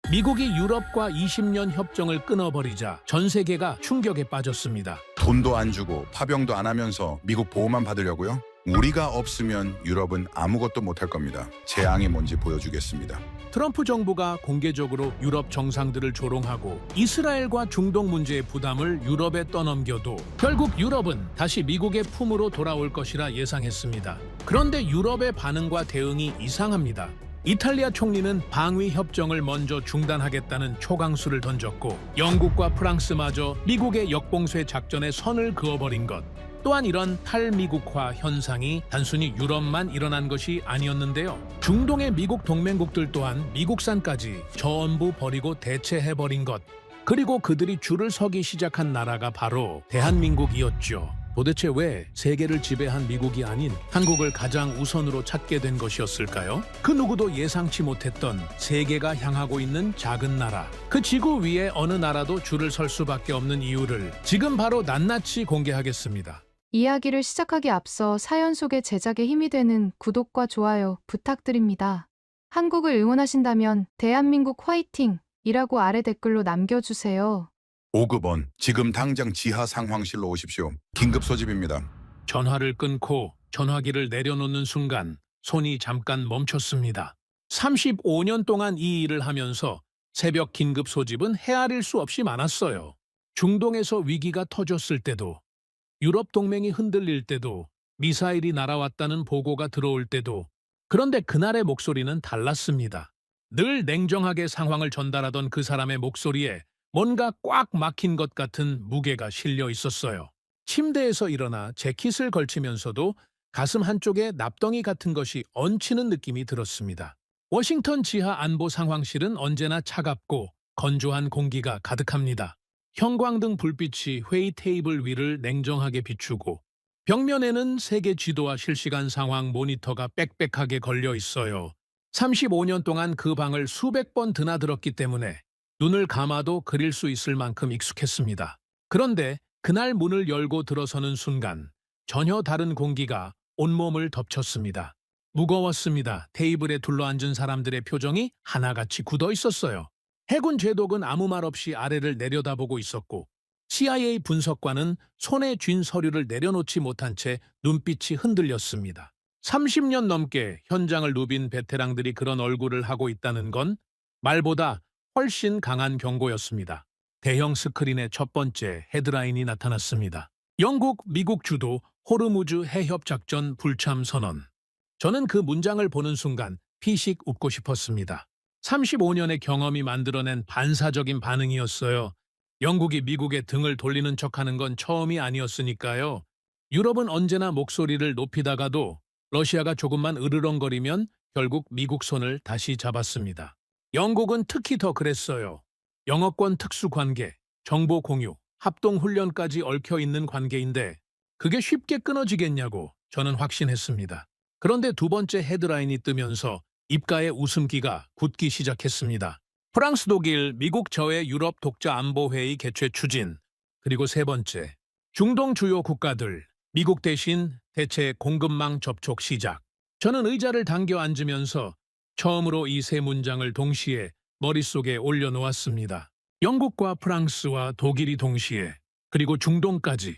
미국이 유럽과 20년 협정을 끊어버리자 전 세계가 충격에 빠졌습니다. 돈도 안 주고 파병도 안 하면서 미국 보호만 받으려고요? 우리가 없으면 유럽은 아무것도 못할 겁니다. 재앙이 뭔지 보여주겠습니다. 트럼프 정부가 공개적으로 유럽 정상들을 조롱하고 이스라엘과 중동 문제의 부담을 유럽에 떠넘겨도 결국 유럽은 다시 미국의 품으로 돌아올 것이라 예상했습니다. 그런데 유럽의 반응과 대응이 이상합니다. 이탈리아 총리는 방위 협정을 먼저 중단하겠다는 초강수를 던졌고 영국과 프랑스마저 미국의 역봉쇄 작전에 선을 그어버린 것. 또한 이런 탈미국화 현상이 단순히 유럽만 일어난 것이 아니었는데요. 중동의 미국 동맹국들 또한 미국산까지 전부 버리고 대체해버린 것. 그리고 그들이 줄을 서기 시작한 나라가 바로 대한민국이었죠. 도대체 왜 세계를 지배한 미국이 아닌 한국을 가장 우선으로 찾게 된 것이었을까요? 그 누구도 예상치 못했던 세계가 향하고 있는 작은 나라. 그 지구 위에 어느 나라도 줄을 설 수밖에 없는 이유를 지금 바로 낱낱이 공개하겠습니다. 이야기를 시작하기 앞서 사연 속의 제작에 힘이 되는 구독과 좋아요 부탁드립니다. 한국을 응원하신다면 대한민국 화이팅! 이라고 아래 댓글로 남겨주세요. 5급원, 지금 당장 지하 상황실로 오십시오. 긴급 소집입니다. 전화를 끊고 전화기를 내려놓는 순간 손이 잠깐 멈췄습니다. 35년 동안 이 일을 하면서 새벽 긴급 소집은 헤아릴 수 없이 많았어요. 중동에서 위기가 터졌을 때도, 유럽 동맹이 흔들릴 때도, 미사일이 날아왔다는 보고가 들어올 때도. 그런데 그날의 목소리는 달랐습니다. 늘 냉정하게 상황을 전달하던 그 사람의 목소리에 뭔가 꽉 막힌 것 같은 무게가 실려 있었어요. 침대에서 일어나 재킷을 걸치면서도 가슴 한쪽에 납덩이 같은 것이 얹히는 느낌이 들었습니다. 워싱턴 지하 안보 상황실은 언제나 차갑고 건조한 공기가 가득합니다. 형광등 불빛이 회의 테이블 위를 냉정하게 비추고 벽면에는 세계 지도와 실시간 상황 모니터가 빽빽하게 걸려 있어요. 35년 동안 그 방을 수백 번 드나들었기 때문에 눈을 감아도 그릴 수 있을 만큼 익숙했습니다. 그런데 그날 문을 열고 들어서는 순간 전혀 다른 공기가 온몸을 덮쳤습니다. 무거웠습니다. 테이블에 둘러앉은 사람들의 표정이 하나같이 굳어 있었어요. 해군 제독은 아무 말 없이 아래를 내려다보고 있었고 CIA 분석관은 손에 쥔 서류를 내려놓지 못한 채 눈빛이 흔들렸습니다. 30년 넘게 현장을 누빈 베테랑들이 그런 얼굴을 하고 있다는 건 말보다 훨씬 강한 경고였습니다. 대형 스크린의 첫 번째 헤드라인이 나타났습니다. 영국, 미국 주도 호르무즈 해협작전 불참 선언. 저는 그 문장을 보는 순간 피식 웃고 싶었습니다. 35년의 경험이 만들어낸 반사적인 반응이었어요. 영국이 미국의 등을 돌리는 척하는 건 처음이 아니었으니까요. 유럽은 언제나 목소리를 높이다가도 러시아가 조금만 으르렁거리면 결국 미국 손을 다시 잡았습니다. 영국은 특히 더 그랬어요. 영어권 특수관계, 정보 공유, 합동훈련까지 얽혀있는 관계인데 그게 쉽게 끊어지겠냐고 저는 확신했습니다. 그런데 두 번째 헤드라인이 뜨면서 입가에 웃음기가 굳기 시작했습니다. 프랑스, 독일, 미국 저해 유럽 독자 안보회의 개최 추진. 그리고 세 번째, 중동 주요 국가들, 미국 대신 대체 공급망 접촉 시작. 저는 의자를 당겨 앉으면서 처음으로 이 세 문장을 동시에 머릿속에 올려놓았습니다. 영국과 프랑스와 독일이 동시에, 그리고 중동까지.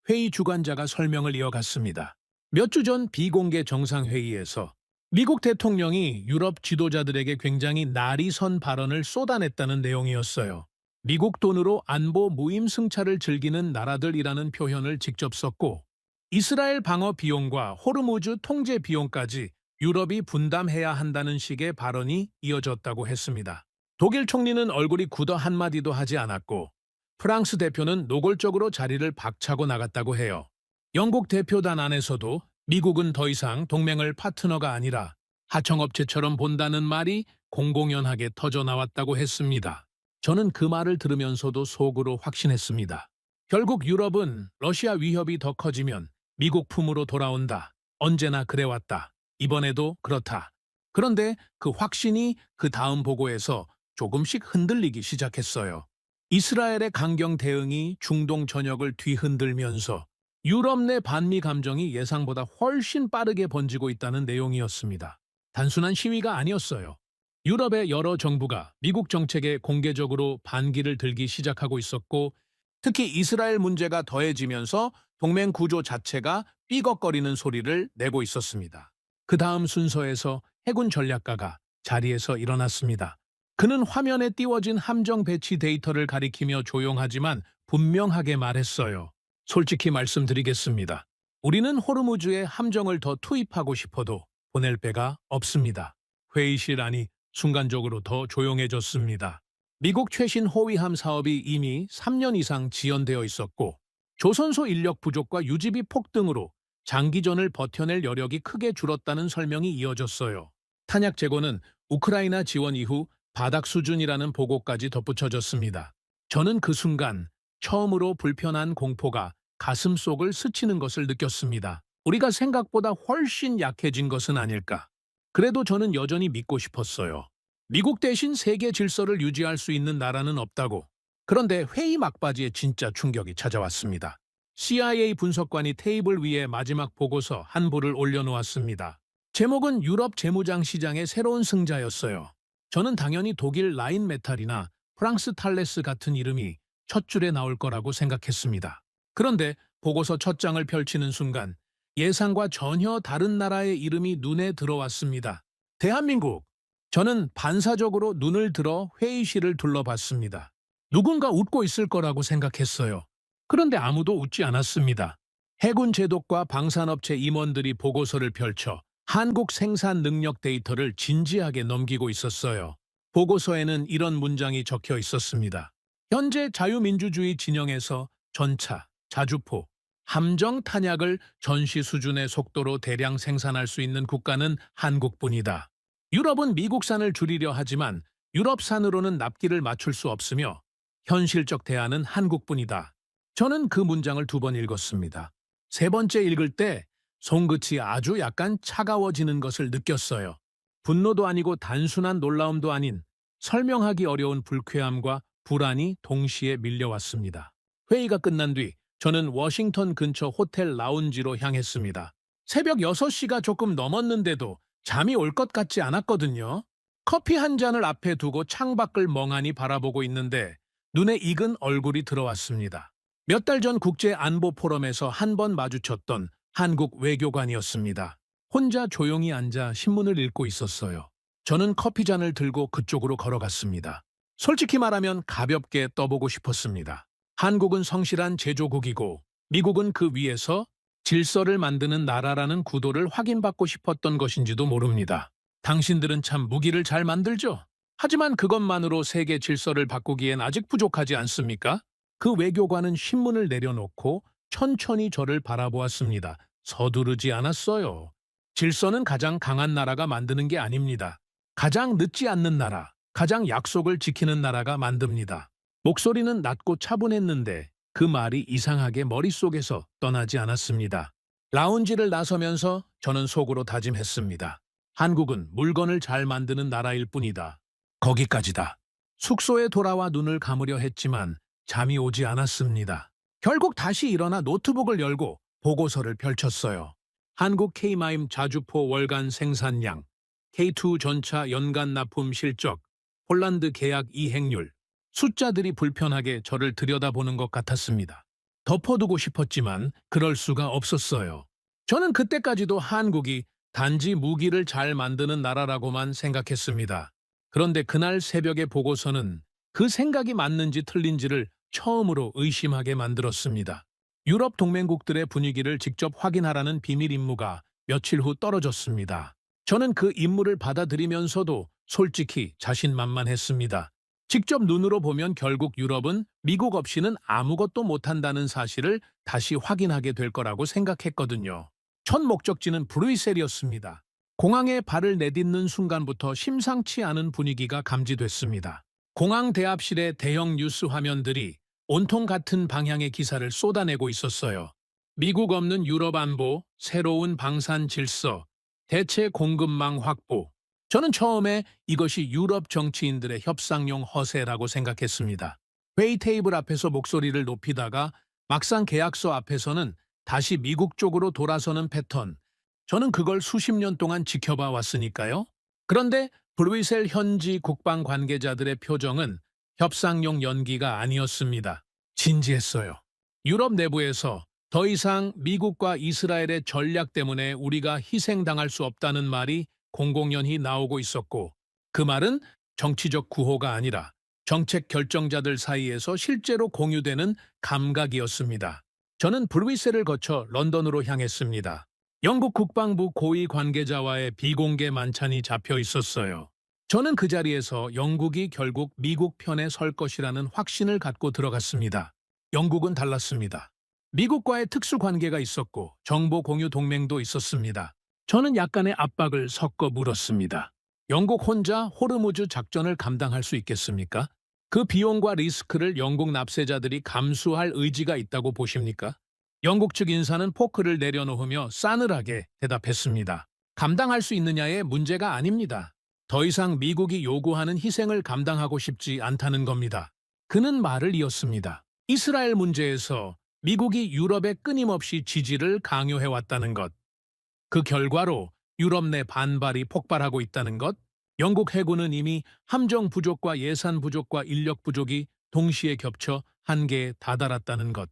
회의 주관자가 설명을 이어갔습니다. 몇 주 전 비공개 정상회의에서 미국 대통령이 유럽 지도자들에게 굉장히 날이 선 발언을 쏟아냈다는 내용이었어요. 미국 돈으로 안보 무임승차를 즐기는 나라들이라는 표현을 직접 썼고 이스라엘 방어 비용과 호르무즈 통제 비용까지 유럽이 분담해야 한다는 식의 발언이 이어졌다고 했습니다. 독일 총리는 얼굴이 굳어 한마디도 하지 않았고 프랑스 대표는 노골적으로 자리를 박차고 나갔다고 해요. 영국 대표단 안에서도 미국은 더 이상 동맹을 파트너가 아니라 하청업체처럼 본다는 말이 공공연하게 터져나왔다고 했습니다. 저는 그 말을 들으면서도 속으로 확신했습니다. 결국 유럽은 러시아 위협이 더 커지면 미국 품으로 돌아온다. 언제나 그래왔다. 이번에도 그렇다. 그런데 그 확신이 그 다음 보고에서 조금씩 흔들리기 시작했어요. 이스라엘의 강경 대응이 중동 전역을 뒤흔들면서 유럽 내 반미 감정이 예상보다 훨씬 빠르게 번지고 있다는 내용이었습니다. 단순한 시위가 아니었어요. 유럽의 여러 정부가 미국 정책에 공개적으로 반기를 들기 시작하고 있었고, 특히 이스라엘 문제가 더해지면서 동맹 구조 자체가 삐걱거리는 소리를 내고 있었습니다. 그 다음 순서에서 해군 전략가가 자리에서 일어났습니다. 그는 화면에 띄워진 함정 배치 데이터를 가리키며 조용하지만 분명하게 말했어요. 솔직히 말씀드리겠습니다. 우리는 호르무즈에 함정을 더 투입하고 싶어도 보낼 배가 없습니다. 회의실 안이 순간적으로 더 조용해졌습니다. 미국 최신 호위함 사업이 이미 3년 이상 지연되어 있었고, 조선소 인력 부족과 유지비 폭등으로 장기전을 버텨낼 여력이 크게 줄었다는 설명이 이어졌어요. 탄약 재고는 우크라이나 지원 이후 바닥 수준이라는 보고까지 덧붙여졌습니다. 저는 그 순간 처음으로 불편한 공포가 가슴 속을 스치는 것을 느꼈습니다. 우리가 생각보다 훨씬 약해진 것은 아닐까. 그래도 저는 여전히 믿고 싶었어요. 미국 대신 세계 질서를 유지할 수 있는 나라는 없다고. 그런데 회의 막바지에 진짜 충격이 찾아왔습니다. CIA 분석관이 테이블 위에 마지막 보고서 한 부를 올려놓았습니다. 제목은 유럽 재무장 시장의 새로운 승자였어요. 저는 당연히 독일 라인메탈이나 프랑스 탈레스 같은 이름이 첫 줄에 나올 거라고 생각했습니다. 그런데 보고서 첫 장을 펼치는 순간 예상과 전혀 다른 나라의 이름이 눈에 들어왔습니다. 대한민국! 저는 반사적으로 눈을 들어 회의실을 둘러봤습니다. 누군가 웃고 있을 거라고 생각했어요. 그런데 아무도 웃지 않았습니다. 해군 제독과 방산업체 임원들이 보고서를 펼쳐 한국 생산 능력 데이터를 진지하게 넘기고 있었어요. 보고서에는 이런 문장이 적혀 있었습니다. 현재 자유민주주의 진영에서 전차, 자주포, 함정 탄약을 전시 수준의 속도로 대량 생산할 수 있는 국가는 한국뿐이다. 유럽은 미국산을 줄이려 하지만 유럽산으로는 납기를 맞출 수 없으며 현실적 대안은 한국뿐이다. 저는 그 문장을 2번 읽었습니다. 세 번째 읽을 때 손끝이 아주 약간 차가워지는 것을 느꼈어요. 분노도 아니고 단순한 놀라움도 아닌 설명하기 어려운 불쾌함과 불안이 동시에 밀려왔습니다. 회의가 끝난 뒤 저는 워싱턴 근처 호텔 라운지로 향했습니다. 새벽 6시가 조금 넘었는데도 잠이 올 것 같지 않았거든요. 커피 한 잔을 앞에 두고 창밖을 멍하니 바라보고 있는데 눈에 익은 얼굴이 들어왔습니다. 몇 달 전 국제안보포럼에서 한 번 마주쳤던 한국 외교관이었습니다. 혼자 조용히 앉아 신문을 읽고 있었어요. 저는 커피잔을 들고 그쪽으로 걸어갔습니다. 솔직히 말하면 가볍게 떠보고 싶었습니다. 한국은 성실한 제조국이고 미국은 그 위에서 질서를 만드는 나라라는 구도를 확인받고 싶었던 것인지도 모릅니다. 당신들은 참 무기를 잘 만들죠? 하지만 그것만으로 세계 질서를 바꾸기엔 아직 부족하지 않습니까? 그 외교관은 신문을 내려놓고 천천히 저를 바라보았습니다. 서두르지 않았어요. 질서는 가장 강한 나라가 만드는 게 아닙니다. 가장 늦지 않는 나라, 가장 약속을 지키는 나라가 만듭니다. 목소리는 낮고 차분했는데 그 말이 이상하게 머릿속에서 떠나지 않았습니다. 라운지를 나서면서 저는 속으로 다짐했습니다. 한국은 물건을 잘 만드는 나라일 뿐이다. 거기까지다. 숙소에 돌아와 눈을 감으려 했지만 잠이 오지 않았습니다. 결국 다시 일어나 노트북을 열고 보고서를 펼쳤어요. 한국 K마임 자주포 월간 생산량, K2 전차 연간 납품 실적, 폴란드 계약 이행률, 숫자들이 불편하게 저를 들여다보는 것 같았습니다. 덮어두고 싶었지만 그럴 수가 없었어요. 저는 그때까지도 한국이 단지 무기를 잘 만드는 나라라고만 생각했습니다. 그런데 그날 새벽의 보고서는 그 생각이 맞는지 틀린지를 처음으로 의심하게 만들었습니다. 유럽 동맹국들의 분위기를 직접 확인하라는 비밀 임무가 며칠 후 떨어졌습니다. 저는 그 임무를 받아들이면서도 솔직히 자신만만했습니다. 직접 눈으로 보면 결국 유럽은 미국 없이는 아무것도 못한다는 사실을 다시 확인하게 될 거라고 생각했거든요. 첫 목적지는 브뤼셀이었습니다. 공항에 발을 내딛는 순간부터 심상치 않은 분위기가 감지됐습니다. 공항 대합실의 대형 뉴스 화면들이 온통 같은 방향의 기사를 쏟아내고 있었어요. 미국 없는 유럽 안보, 새로운 방산 질서, 대체 공급망 확보. 저는 처음에 이것이 유럽 정치인들의 협상용 허세라고 생각했습니다. 회의 테이블 앞에서 목소리를 높이다가 막상 계약서 앞에서는 다시 미국 쪽으로 돌아서는 패턴. 저는 그걸 수십 년 동안 지켜봐 왔으니까요. 그런데 브뤼셀 현지 국방 관계자들의 표정은 협상용 연기가 아니었습니다. 진지했어요. 유럽 내부에서 더 이상 미국과 이스라엘의 전략 때문에 우리가 희생당할 수 없다는 말이 공공연히 나오고 있었고, 그 말은 정치적 구호가 아니라 정책 결정자들 사이에서 실제로 공유되는 감각이었습니다. 저는 브뤼셀을 거쳐 런던으로 향했습니다. 영국 국방부 고위 관계자와의 비공개 만찬이 잡혀 있었어요. 저는 그 자리에서 영국이 결국 미국 편에 설 것이라는 확신을 갖고 들어갔습니다. 영국은 달랐습니다. 미국과의 특수 관계가 있었고 정보 공유 동맹도 있었습니다. 저는 약간의 압박을 섞어 물었습니다. 영국 혼자 호르무즈 작전을 감당할 수 있겠습니까? 그 비용과 리스크를 영국 납세자들이 감수할 의지가 있다고 보십니까? 영국 측 인사는 포크를 내려놓으며 싸늘하게 대답했습니다. 감당할 수 있느냐의 문제가 아닙니다. 더 이상 미국이 요구하는 희생을 감당하고 싶지 않다는 겁니다. 그는 말을 이었습니다. 이스라엘 문제에서 미국이 유럽에 끊임없이 지지를 강요해왔다는 것. 그 결과로 유럽 내 반발이 폭발하고 있다는 것. 영국 해군은 이미 함정 부족과 예산 부족과 인력 부족이 동시에 겹쳐 한계에 다다랐다는 것.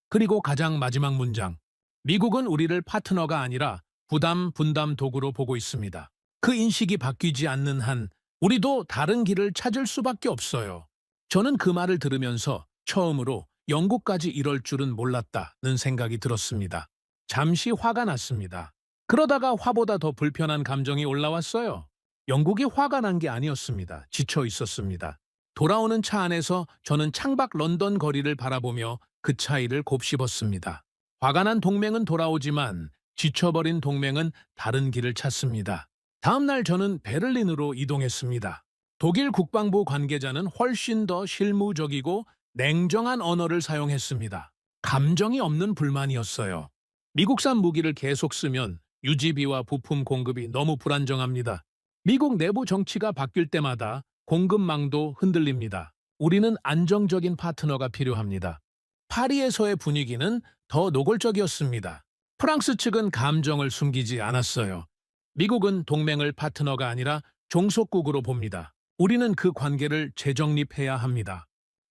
그리고 가장 마지막 문장. 미국은 우리를 파트너가 아니라 부담 분담 도구로 보고 있습니다. 그 인식이 바뀌지 않는 한 우리도 다른 길을 찾을 수밖에 없어요. 저는 그 말을 들으면서 처음으로 영국까지 이럴 줄은 몰랐다는 생각이 들었습니다. 잠시 화가 났습니다. 그러다가 화보다 더 불편한 감정이 올라왔어요. 영국이 화가 난 게 아니었습니다. 지쳐 있었습니다. 돌아오는 차 안에서 저는 창밖 런던 거리를 바라보며 그 차이를 곱씹었습니다. 화가 난 동맹은 돌아오지만 지쳐버린 동맹은 다른 길을 찾습니다. 다음 날 저는 베를린으로 이동했습니다. 독일 국방부 관계자는 훨씬 더 실무적이고 냉정한 언어를 사용했습니다. 감정이 없는 불만이었어요. 미국산 무기를 계속 쓰면 유지비와 부품 공급이 너무 불안정합니다. 미국 내부 정치가 바뀔 때마다 공급망도 흔들립니다. 우리는 안정적인 파트너가 필요합니다. 파리에서의 분위기는 더 노골적이었습니다. 프랑스 측은 감정을 숨기지 않았어요. 미국은 동맹을 파트너가 아니라 종속국으로 봅니다. 우리는 그 관계를 재정립해야 합니다.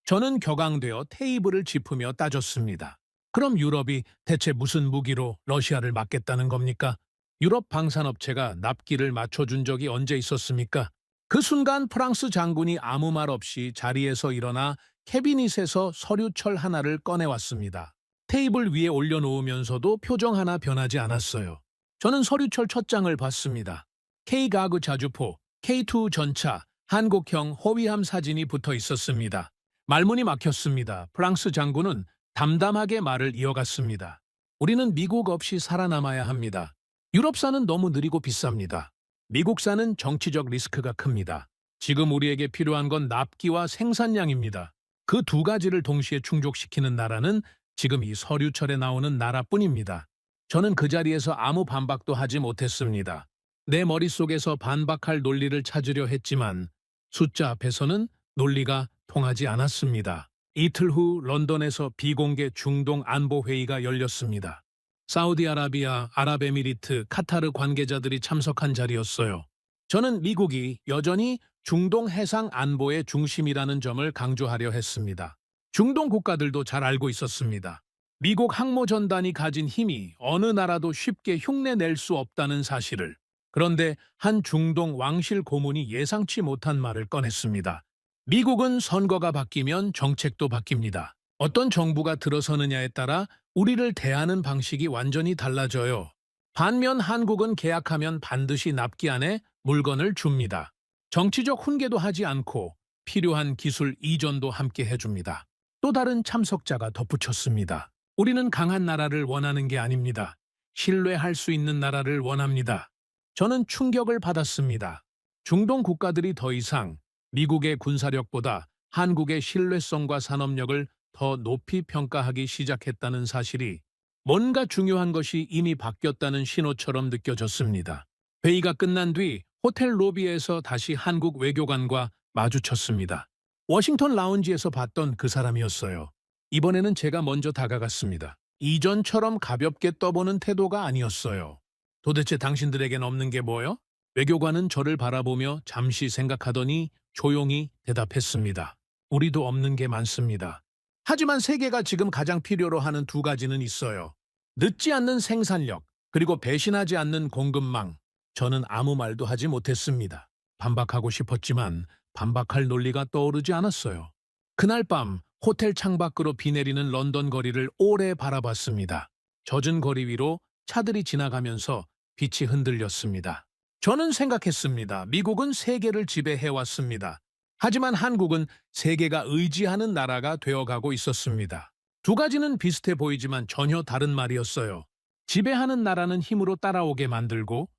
저는 격앙되어 테이블을 짚으며 따졌습니다. 그럼 유럽이 대체 무슨 무기로 러시아를 막겠다는 겁니까? 유럽 방산업체가 납기를 맞춰준 적이 언제 있었습니까? 그 순간 프랑스 장군이 아무 말 없이 자리에서 일어나 캐비닛에서 서류철 하나를 꺼내왔습니다. 테이블 위에 올려놓으면서도 표정 하나 변하지 않았어요. 저는 서류철 첫 장을 봤습니다. K가구 자주포, K2 전차, 한국형 호위함 사진이 붙어 있었습니다. 말문이 막혔습니다. 프랑스 장군은 담담하게 말을 이어갔습니다. 우리는 미국 없이 살아남아야 합니다. 유럽산은 너무 느리고 비쌉니다. 미국산은 정치적 리스크가 큽니다. 지금 우리에게 필요한 건 납기와 생산량입니다. 그 두 가지를 동시에 충족시키는 나라는 지금 이 서류철에 나오는 나라뿐입니다. 저는 그 자리에서 아무 반박도 하지 못했습니다. 내 머릿속에서 반박할 논리를 찾으려 했지만 숫자 앞에서는 논리가 통하지 않았습니다. 이틀 후 런던에서 비공개 중동 안보회의가 열렸습니다. 사우디아라비아, 아랍에미리트, 카타르 관계자들이 참석한 자리였어요. 저는 미국이 여전히 중동 해상 안보의 중심이라는 점을 강조하려 했습니다. 중동 국가들도 잘 알고 있었습니다. 미국 항모전단이 가진 힘이 어느 나라도 쉽게 흉내낼 수 없다는 사실을. 그런데 한 중동 왕실 고문이 예상치 못한 말을 꺼냈습니다. 미국은 선거가 바뀌면 정책도 바뀝니다. 어떤 정부가 들어서느냐에 따라 우리를 대하는 방식이 완전히 달라져요. 반면 한국은 계약하면 반드시 납기 안에 물건을 줍니다. 정치적 훈계도 하지 않고 필요한 기술 이전도 함께 해줍니다. 또 다른 참석자가 덧붙였습니다. 우리는 강한 나라를 원하는 게 아닙니다. 신뢰할 수 있는 나라를 원합니다. 저는 충격을 받았습니다. 중동 국가들이 더 이상 미국의 군사력보다 한국의 신뢰성과 산업력을 더 높이 평가하기 시작했다는 사실이 뭔가 중요한 것이 이미 바뀌었다는 신호처럼 느껴졌습니다. 회의가 끝난 뒤 호텔 로비에서 다시 한국 외교관과 마주쳤습니다. 워싱턴 라운지에서 봤던 그 사람이었어요. 이번에는 제가 먼저 다가갔습니다. 이전처럼 가볍게 떠보는 태도가 아니었어요. 도대체 당신들에겐 없는 게 뭐요? 외교관은 저를 바라보며 잠시 생각하더니 조용히 대답했습니다. 우리도 없는 게 많습니다. 하지만 세계가 지금 가장 필요로 하는 두 가지는 있어요. 늦지 않는 생산력, 그리고 배신하지 않는 공급망. 저는 아무 말도 하지 못했습니다. 반박하고 싶었지만 반박할 논리가 떠오르지 않았어요. 그날 밤 호텔 창밖으로 비 내리는 런던 거리를 오래 바라봤습니다. 젖은 거리 위로 차들이 지나가면서 빛이 흔들렸습니다. 저는 생각했습니다. 미국은 세계를 지배해왔습니다. 하지만 한국은 세계가 의지하는 나라가 되어가고 있었습니다. 두 가지는 비슷해 보이지만 전혀 다른 말이었어요. 지배하는 나라는 힘으로 따라오게 만들고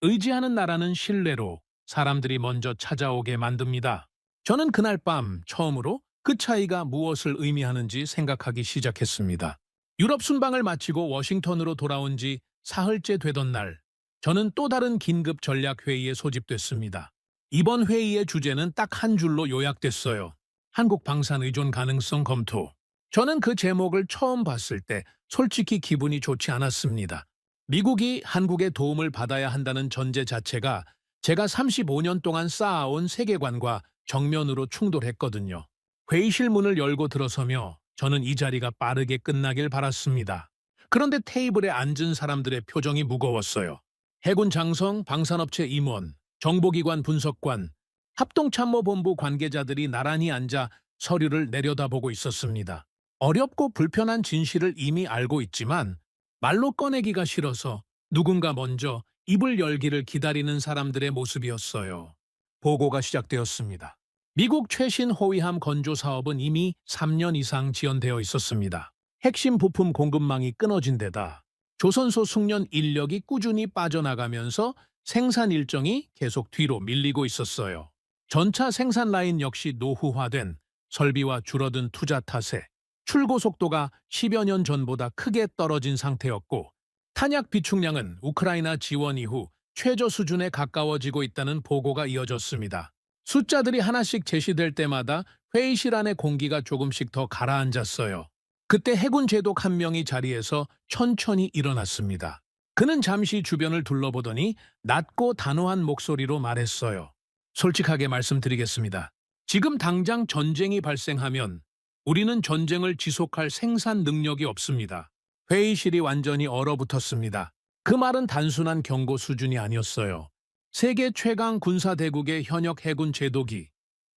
의지하는 나라는 신뢰로 사람들이 먼저 찾아오게 만듭니다. 저는 그날 밤 처음으로 그 차이가 무엇을 의미하는지 생각하기 시작했습니다. 유럽 순방을 마치고 워싱턴으로 돌아온 지 사흘째 되던 날, 저는 또 다른 긴급 전략 회의에 소집됐습니다. 이번 회의의 주제는 딱 한 줄로 요약됐어요. 한국 방산 의존 가능성 검토. 저는 그 제목을 처음 봤을 때 솔직히 기분이 좋지 않았습니다. 미국이 한국의 도움을 받아야 한다는 전제 자체가 제가 35년 동안 쌓아온 세계관과 정면으로 충돌했거든요. 회의실 문을 열고 들어서며 저는 이 자리가 빠르게 끝나길 바랐습니다. 그런데 테이블에 앉은 사람들의 표정이 무거웠어요. 해군 장성, 방산업체 임원, 정보기관 분석관, 합동참모본부 관계자들이 나란히 앉아 서류를 내려다보고 있었습니다. 어렵고 불편한 진실을 이미 알고 있지만 말로 꺼내기가 싫어서 누군가 먼저 입을 열기를 기다리는 사람들의 모습이었어요. 보고가 시작되었습니다. 미국 최신 호위함 건조 사업은 이미 3년 이상 지연되어 있었습니다. 핵심 부품 공급망이 끊어진 데다 조선소 숙련 인력이 꾸준히 빠져나가면서 생산 일정이 계속 뒤로 밀리고 있었어요. 전차 생산 라인 역시 노후화된 설비와 줄어든 투자 탓에 출고 속도가 10여 년 전보다 크게 떨어진 상태였고 탄약 비축량은 우크라이나 지원 이후 최저 수준에 가까워지고 있다는 보고가 이어졌습니다. 숫자들이 하나씩 제시될 때마다 회의실 안의 공기가 조금씩 더 가라앉았어요. 그때 해군 제독 한 명이 자리에서 천천히 일어났습니다. 그는 잠시 주변을 둘러보더니 낮고 단호한 목소리로 말했어요. 솔직하게 말씀드리겠습니다. 지금 당장 전쟁이 발생하면 우리는 전쟁을 지속할 생산 능력이 없습니다. 회의실이 완전히 얼어붙었습니다. 그 말은 단순한 경고 수준이 아니었어요. 세계 최강 군사대국의 현역 해군 제독이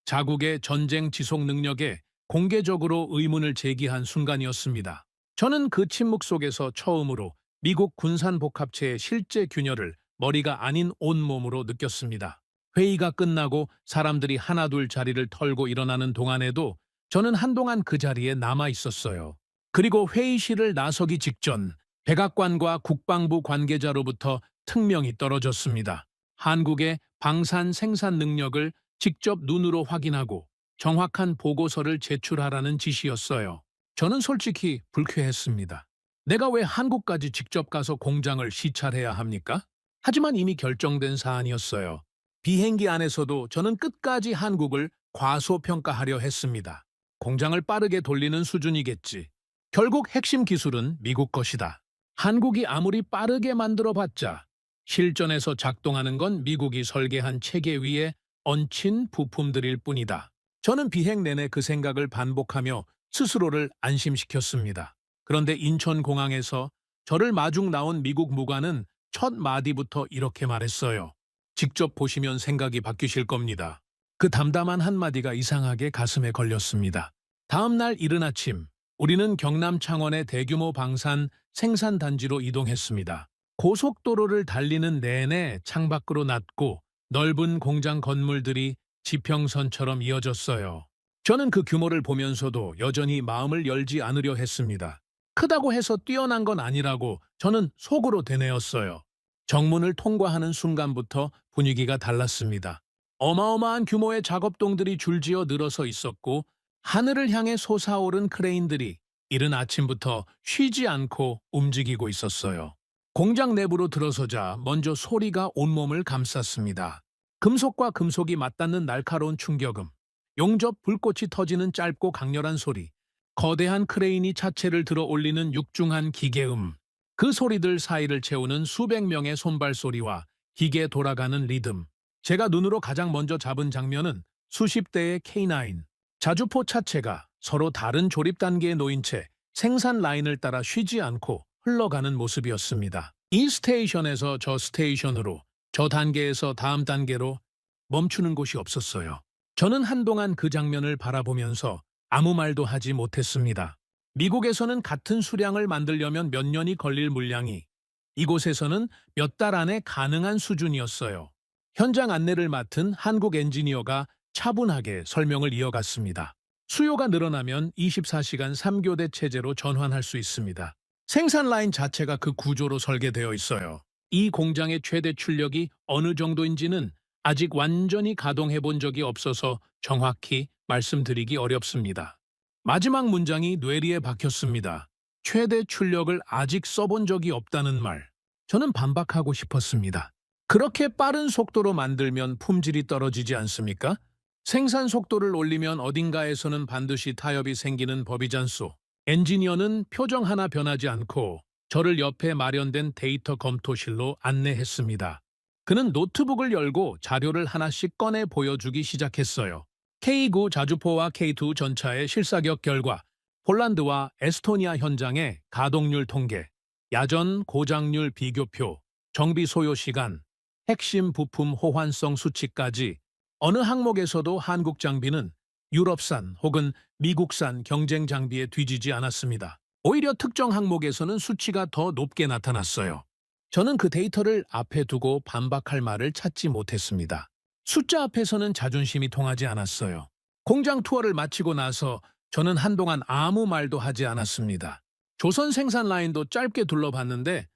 자국의 전쟁 지속 능력에 공개적으로 의문을 제기한 순간이었습니다. 저는 그 침묵 속에서 처음으로 미국 군산복합체의 실제 균열을 머리가 아닌 온몸으로 느꼈습니다. 회의가 끝나고 사람들이 하나둘 자리를 털고 일어나는 동안에도 저는 한동안 그 자리에 남아 있었어요. 그리고 회의실을 나서기 직전 백악관과 국방부 관계자로부터 특명이 떨어졌습니다. 한국의 방산 생산 능력을 직접 눈으로 확인하고 정확한 보고서를 제출하라는 지시였어요. 저는 솔직히 불쾌했습니다. 내가 왜 한국까지 직접 가서 공장을 시찰해야 합니까? 하지만 이미 결정된 사안이었어요. 비행기 안에서도 저는 끝까지 한국을 과소평가하려 했습니다. 공장을 빠르게 돌리는 수준이겠지. 결국 핵심 기술은 미국 것이다. 한국이 아무리 빠르게 만들어봤자 실전에서 작동하는 건 미국이 설계한 체계 위에 얹힌 부품들일 뿐이다. 저는 비행 내내 그 생각을 반복하며 스스로를 안심시켰습니다. 그런데 인천공항에서 저를 마중 나온 미국 무관은 첫 마디부터 이렇게 말했어요. 직접 보시면 생각이 바뀌실 겁니다. 그 담담한 한마디가 이상하게 가슴에 걸렸습니다. 다음 날 이른 아침, 우리는 경남 창원의 대규모 방산 생산단지로 이동했습니다. 고속도로를 달리는 내내 창밖으로 낮고 넓은 공장 건물들이 지평선처럼 이어졌어요. 저는 그 규모를 보면서도 여전히 마음을 열지 않으려 했습니다. 크다고 해서 뛰어난 건 아니라고 저는 속으로 되뇌었어요. 정문을 통과하는 순간부터 분위기가 달랐습니다. 어마어마한 규모의 작업동들이 줄지어 늘어서 있었고 하늘을 향해 솟아오른 크레인들이 이른 아침부터 쉬지 않고 움직이고 있었어요. 공장 내부로 들어서자 먼저 소리가 온몸을 감쌌습니다. 금속과 금속이 맞닿는 날카로운 충격음, 용접 불꽃이 터지는 짧고 강렬한 소리, 거대한 크레인이 차체를 들어 올리는 육중한 기계음, 그 소리들 사이를 채우는 수백 명의 손발소리와 기계 돌아가는 리듬. 제가 눈으로 가장 먼저 잡은 장면은 수십 대의 K9, 자주포 차체가 서로 다른 조립 단계에 놓인 채 생산 라인을 따라 쉬지 않고 흘러가는 모습이었습니다. 이 스테이션에서 저 스테이션으로, 저 단계에서 다음 단계로 멈추는 곳이 없었어요. 저는 한동안 그 장면을 바라보면서 아무 말도 하지 못했습니다. 미국에서는 같은 수량을 만들려면 몇 년이 걸릴 물량이 이곳에서는 몇 달 안에 가능한 수준이었어요. 현장 안내를 맡은 한국 엔지니어가 차분하게 설명을 이어갔습니다. 수요가 늘어나면 24시간 3교대 체제로 전환할 수 있습니다. 생산 라인 자체가 그 구조로 설계되어 있어요. 이 공장의 최대 출력이 어느 정도인지는 아직 완전히 가동해 본 적이 없어서 정확히 말씀드리기 어렵습니다. 마지막 문장이 뇌리에 박혔습니다. 최대 출력을 아직 써본 적이 없다는 말. 저는 반박하고 싶었습니다. 그렇게 빠른 속도로 만들면 품질이 떨어지지 않습니까? 생산 속도를 올리면 어딘가에서는 반드시 타협이 생기는 법이잖소. 엔지니어는 표정 하나 변하지 않고 저를 옆에 마련된 데이터 검토실로 안내했습니다. 그는 노트북을 열고 자료를 하나씩 꺼내 보여주기 시작했어요. K9 자주포와 K2 전차의 실사격 결과, 폴란드와 에스토니아 현장의 가동률 통계, 야전 고장률 비교표, 정비 소요 시간, 핵심 부품 호환성 수치까지 어느 항목에서도 한국 장비는 유럽산 혹은 미국산 경쟁 장비에 뒤지지 않았습니다. 오히려 특정 항목에서는 수치가 더 높게 나타났어요. 저는 그 데이터를 앞에 두고 반박할 말을 찾지 못했습니다. 숫자 앞에서는 자존심이 통하지 않았어요. 공장 투어를 마치고 나서 저는 한동안 아무 말도 하지 않았습니다. 조선 생산 라인도 짧게 둘러봤는데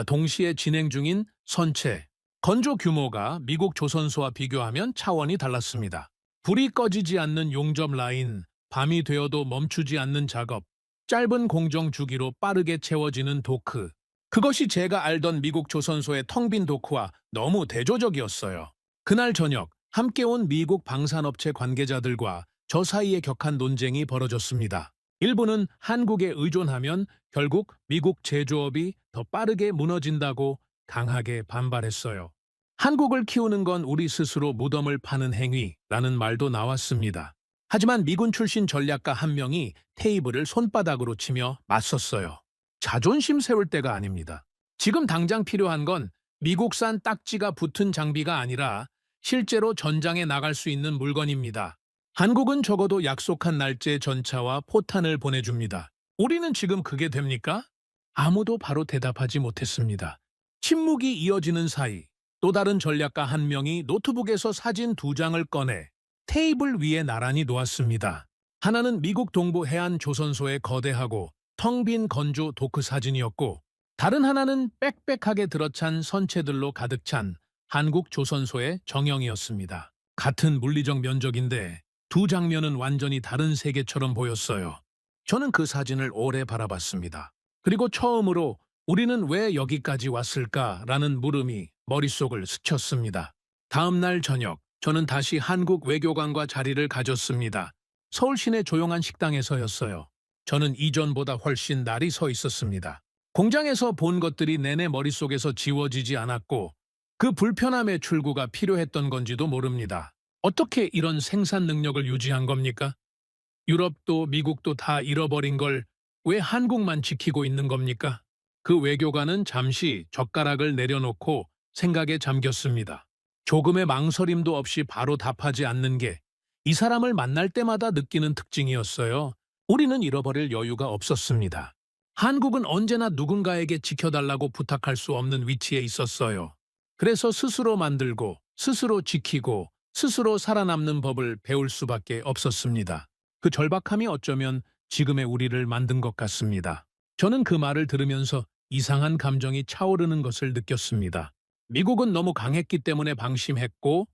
동시에 진행 중인 선체, 건조 규모가 미국 조선소와 비교하면 차원이 달랐습니다. 불이 꺼지지 않는 용접 라인, 밤이 되어도 멈추지 않는 작업, 짧은 공정 주기로 빠르게 채워지는 도크. 그것이 제가 알던 미국 조선소의 텅 빈 도크와 너무 대조적이었어요. 그날 저녁 함께 온 미국 방산업체 관계자들과 저 사이에 격한 논쟁이 벌어졌습니다. 일부는 한국에 의존하면 결국 미국 제조업이 더 빠르게 무너진다고 강하게 반발했어요. 한국을 키우는 건 우리 스스로 무덤을 파는 행위라는 말도 나왔습니다. 하지만 미군 출신 전략가 한 명이 테이블을 손바닥으로 치며 맞섰어요. 자존심 세울 때가 아닙니다. 지금 당장 필요한 건 미국산 딱지가 붙은 장비가 아니라 실제로 전장에 나갈 수 있는 물건입니다. 한국은 적어도 약속한 날짜에 전차와 포탄을 보내줍니다. 우리는 지금 그게 됩니까? 아무도 바로 대답하지 못했습니다. 침묵이 이어지는 사이 또 다른 전략가 한 명이 노트북에서 사진 2장을 꺼내 테이블 위에 나란히 놓았습니다. 하나는 미국 동부 해안 조선소의 거대하고 텅 빈 건조 도크 사진이었고, 다른 하나는 빽빽하게 들어찬 선체들로 가득 찬 한국 조선소의 정형이었습니다. 같은 물리적 면적인데 두 장면은 완전히 다른 세계처럼 보였어요. 저는 그 사진을 오래 바라봤습니다. 그리고 처음으로 우리는 왜 여기까지 왔을까라는 물음이 머릿속을 스쳤습니다. 다음 날 저녁, 저는 다시 한국 외교관과 자리를 가졌습니다. 서울 시내 조용한 식당에서였어요. 저는 이전보다 훨씬 날이 서 있었습니다. 공장에서 본 것들이 내내 머릿속에서 지워지지 않았고 그 불편함의 출구가 필요했던 건지도 모릅니다. 어떻게 이런 생산 능력을 유지한 겁니까? 유럽도 미국도 다 잃어버린 걸 왜 한국만 지키고 있는 겁니까? 그 외교관은 잠시 젓가락을 내려놓고 생각에 잠겼습니다. 조금의 망설임도 없이 바로 답하지 않는 게 이 사람을 만날 때마다 느끼는 특징이었어요. 우리는 잃어버릴 여유가 없었습니다. 한국은 언제나 누군가에게 지켜달라고 부탁할 수 없는 위치에 있었어요. 그래서 스스로 만들고, 스스로 지키고, 스스로 살아남는 법을 배울 수밖에 없었습니다. 그 절박함이 어쩌면 지금의 우리를 만든 것 같습니다. 저는 그 말을 들으면서 이상한 감정이 차오르는 것을 느꼈습니다. 미국은 너무 강했기 때문에 방심했고,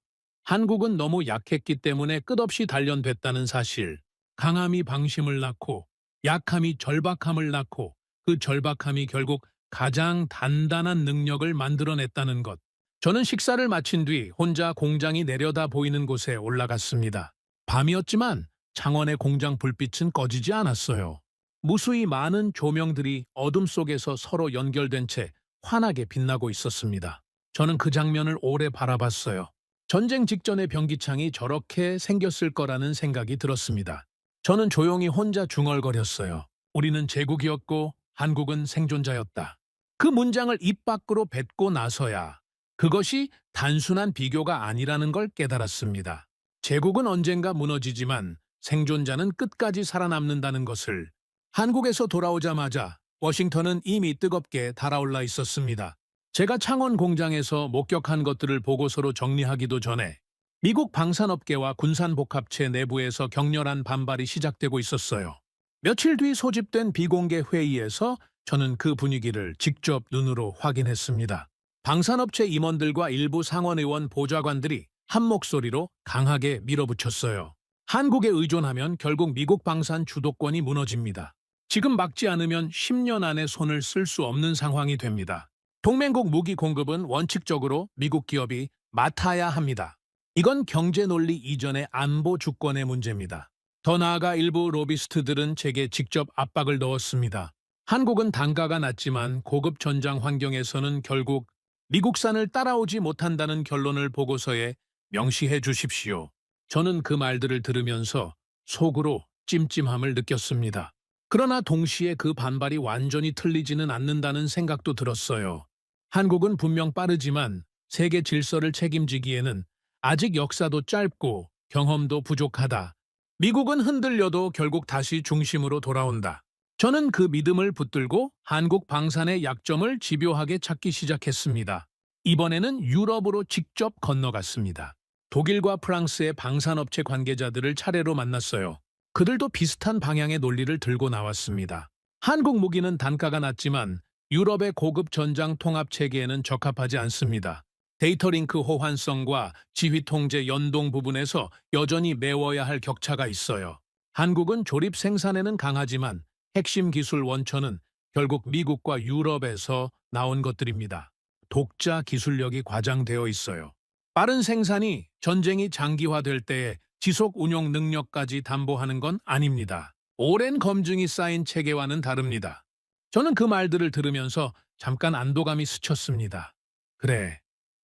한국은 너무 약했기 때문에 끝없이 단련됐다는 사실. 강함이 방심을 낳고, 약함이 절박함을 낳고, 그 절박함이 결국 가장 단단한 능력을 만들어냈다는 것. 저는 식사를 마친 뒤 혼자 공장이 내려다 보이는 곳에 올라갔습니다. 밤이었지만 창원의 공장 불빛은 꺼지지 않았어요. 무수히 많은 조명들이 어둠 속에서 서로 연결된 채 환하게 빛나고 있었습니다. 저는 그 장면을 오래 바라봤어요. 전쟁 직전의 변기창이 저렇게 생겼을 거라는 생각이 들었습니다. 저는 조용히 혼자 중얼거렸어요. 우리는 제국이었고 한국은 생존자였다. 그 문장을 입 밖으로 뱉고 나서야 그것이 단순한 비교가 아니라는 걸 깨달았습니다. 제국은 언젠가 무너지지만 생존자는 끝까지 살아남는다는 것을 한국에서 돌아오자마자 워싱턴은 이미 뜨겁게 달아올라 있었습니다. 제가 창원 공장에서 목격한 것들을 보고서로 정리하기도 전에 미국 방산업계와 군산복합체 내부에서 격렬한 반발이 시작되고 있었어요. 며칠 뒤 소집된 비공개 회의에서 저는 그 분위기를 직접 눈으로 확인했습니다. 방산업체 임원들과 일부 상원의원 보좌관들이 한 목소리로 강하게 밀어붙였어요. 한국에 의존하면 결국 미국 방산 주도권이 무너집니다. 지금 막지 않으면 10년 안에 손을 쓸 수 없는 상황이 됩니다. 동맹국 무기 공급은 원칙적으로 미국 기업이 맡아야 합니다. 이건 경제 논리 이전의 안보 주권의 문제입니다. 더 나아가 일부 로비스트들은 제게 직접 압박을 넣었습니다. 한국은 단가가 낮지만 고급 전장 환경에서는 결국 미국산을 따라오지 못한다는 결론을 보고서에 명시해 주십시오. 저는 그 말들을 들으면서 속으로 찜찜함을 느꼈습니다. 그러나 동시에 그 반발이 완전히 틀리지는 않는다는 생각도 들었어요. 한국은 분명 빠르지만 세계 질서를 책임지기에는 아직 역사도 짧고 경험도 부족하다. 미국은 흔들려도 결국 다시 중심으로 돌아온다. 저는 그 믿음을 붙들고 한국 방산의 약점을 집요하게 찾기 시작했습니다. 이번에는 유럽으로 직접 건너갔습니다. 독일과 프랑스의 방산업체 관계자들을 차례로 만났어요. 그들도 비슷한 방향의 논리를 들고 나왔습니다. 한국 무기는 단가가 낮지만 유럽의 고급 전장 통합 체계에는 적합하지 않습니다. 데이터 링크 호환성과 지휘 통제 연동 부분에서 여전히 메워야 할 격차가 있어요. 한국은 조립 생산에는 강하지만 핵심 기술 원천은 결국 미국과 유럽에서 나온 것들입니다. 독자 기술력이 과장되어 있어요. 빠른 생산이 전쟁이 장기화될 때에 지속 운용 능력까지 담보하는 건 아닙니다. 오랜 검증이 쌓인 체계와는 다릅니다. 저는 그 말들을 들으면서 잠깐 안도감이 스쳤습니다. 그래,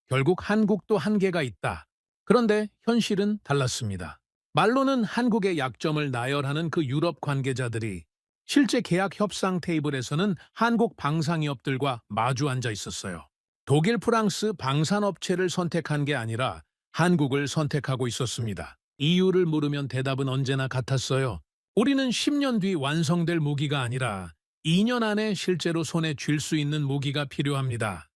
결국 한국도 한계가 있다. 그런데 현실은 달랐습니다. 말로는 한국의 약점을 나열하는 그 유럽 관계자들이 실제 계약 협상 테이블에서는 한국 방산기업들과 마주 앉아 있었어요. 독일, 프랑스 방산업체를 선택한 게 아니라 한국을 선택하고 있었습니다. 이유를 물으면 대답은 언제나 같았어요. 우리는 10년 뒤 완성될 무기가 아니라 2년 안에 실제로 손에 쥘 수 있는 무기가 필요합니다.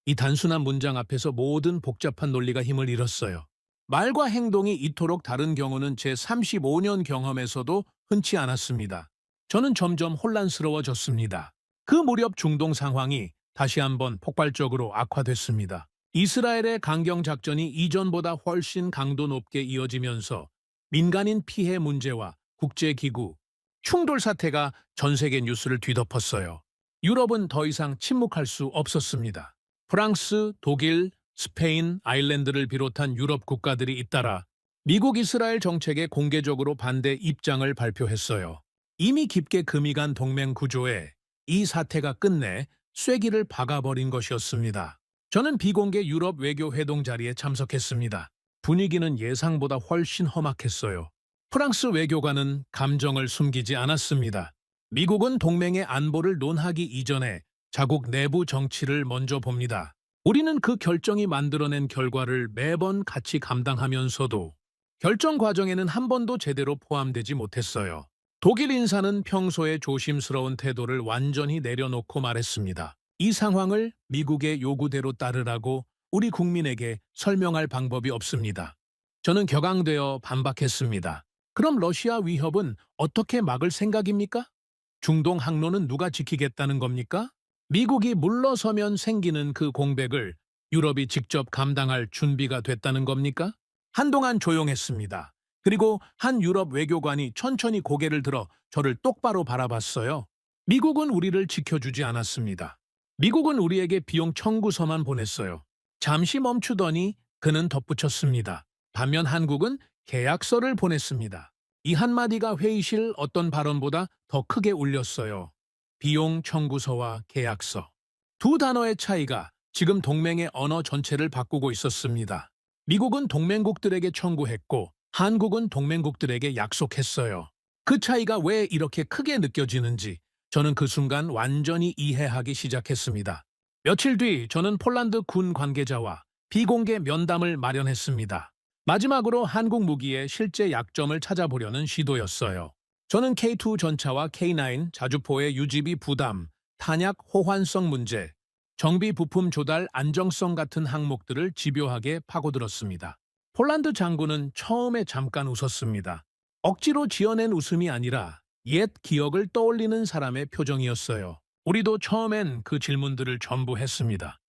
이 단순한 문장 앞에서 모든 복잡한 논리가 힘을 잃었어요. 말과 행동이 이토록 다른 경우는 제 35년 경험에서도 흔치 않았습니다. 저는 점점 혼란스러워졌습니다. 그 무렵 중동 상황이 다시 한번 폭발적으로 악화됐습니다. 이스라엘의 강경작전이 이전보다 훨씬 강도 높게 이어지면서 민간인 피해 문제와 국제기구, 충돌 사태가 전 세계 뉴스를 뒤덮었어요. 유럽은 더 이상 침묵할 수 없었습니다. 프랑스, 독일, 스페인, 아일랜드를 비롯한 유럽 국가들이 잇따라 미국 이스라엘 정책에 공개적으로 반대 입장을 발표했어요. 이미 깊게 금이 간 동맹 구조에 이 사태가 끝내 쐐기를 박아버린 것이었습니다. 저는 비공개 유럽 외교 회동 자리에 참석했습니다. 분위기는 예상보다 훨씬 험악했어요. 프랑스 외교관은 감정을 숨기지 않았습니다. 미국은 동맹의 안보를 논하기 이전에 자국 내부 정치를 먼저 봅니다. 우리는 그 결정이 만들어낸 결과를 매번 같이 감당하면서도 결정 과정에는 한 번도 제대로 포함되지 못했어요. 독일 인사는 평소에 조심스러운 태도를 완전히 내려놓고 말했습니다. 이 상황을 미국의 요구대로 따르라고 우리 국민에게 설명할 방법이 없습니다. 저는 격앙되어 반박했습니다. 그럼 러시아 위협은 어떻게 막을 생각입니까? 중동 항로는 누가 지키겠다는 겁니까? 미국이 물러서면 생기는 그 공백을 유럽이 직접 감당할 준비가 됐다는 겁니까? 한동안 조용했습니다. 그리고 한 유럽 외교관이 천천히 고개를 들어 저를 똑바로 바라봤어요. 미국은 우리를 지켜주지 않았습니다. 미국은 우리에게 비용 청구서만 보냈어요. 잠시 멈추더니 그는 덧붙였습니다. 반면 한국은 계약서를 보냈습니다. 이 한마디가 회의실 어떤 발언보다 더 크게 울렸어요. 비용 청구서와 계약서. 두 단어의 차이가 지금 동맹의 언어 전체를 바꾸고 있었습니다. 미국은 동맹국들에게 청구했고 한국은 동맹국들에게 약속했어요. 그 차이가 왜 이렇게 크게 느껴지는지 저는 그 순간 완전히 이해하기 시작했습니다. 며칠 뒤 저는 폴란드 군 관계자와 비공개 면담을 마련했습니다. 마지막으로 한국 무기의 실제 약점을 찾아보려는 시도였어요. 저는 K2 전차와 K9 자주포의 유지비 부담, 탄약 호환성 문제, 정비 부품 조달 안정성 같은 항목들을 집요하게 파고들었습니다. 폴란드 장군은 처음에 잠깐 웃었습니다. 억지로 지어낸 웃음이 아니라 옛 기억을 떠올리는 사람의 표정이었어요. 우리도 처음엔 그 질문들을 전부 했습니다.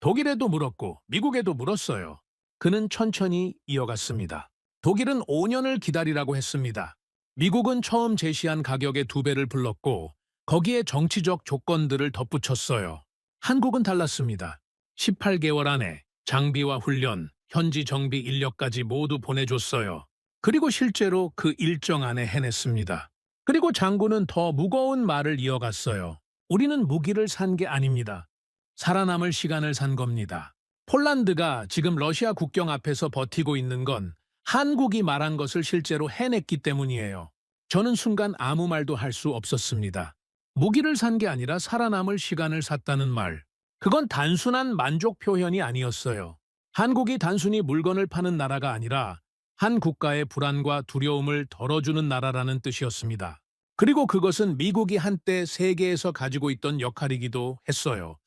독일에도 물었고 미국에도 물었어요. 그는 천천히 이어갔습니다. 독일은 5년을 기다리라고 했습니다. 미국은 처음 제시한 가격의 2배를 불렀고 거기에 정치적 조건들을 덧붙였어요. 한국은 달랐습니다. 18개월 안에 장비와 훈련, 현지 정비 인력까지 모두 보내줬어요. 그리고 실제로 그 일정 안에 해냈습니다. 그리고 장군은 더 무거운 말을 이어갔어요. 우리는 무기를 산 게 아닙니다. 살아남을 시간을 산 겁니다. 폴란드가 지금 러시아 국경 앞에서 버티고 있는 건 한국이 말한 것을 실제로 해냈기 때문이에요. 저는 순간 아무 말도 할 수 없었습니다. 무기를 산 게 아니라 살아남을 시간을 샀다는 말. 그건 단순한 만족 표현이 아니었어요. 한국이 단순히 물건을 파는 나라가 아니라 한 국가의 불안과 두려움을 덜어주는 나라라는 뜻이었습니다. 그리고 그것은 미국이 한때 세계에서 가지고 있던 역할이기도 했어요.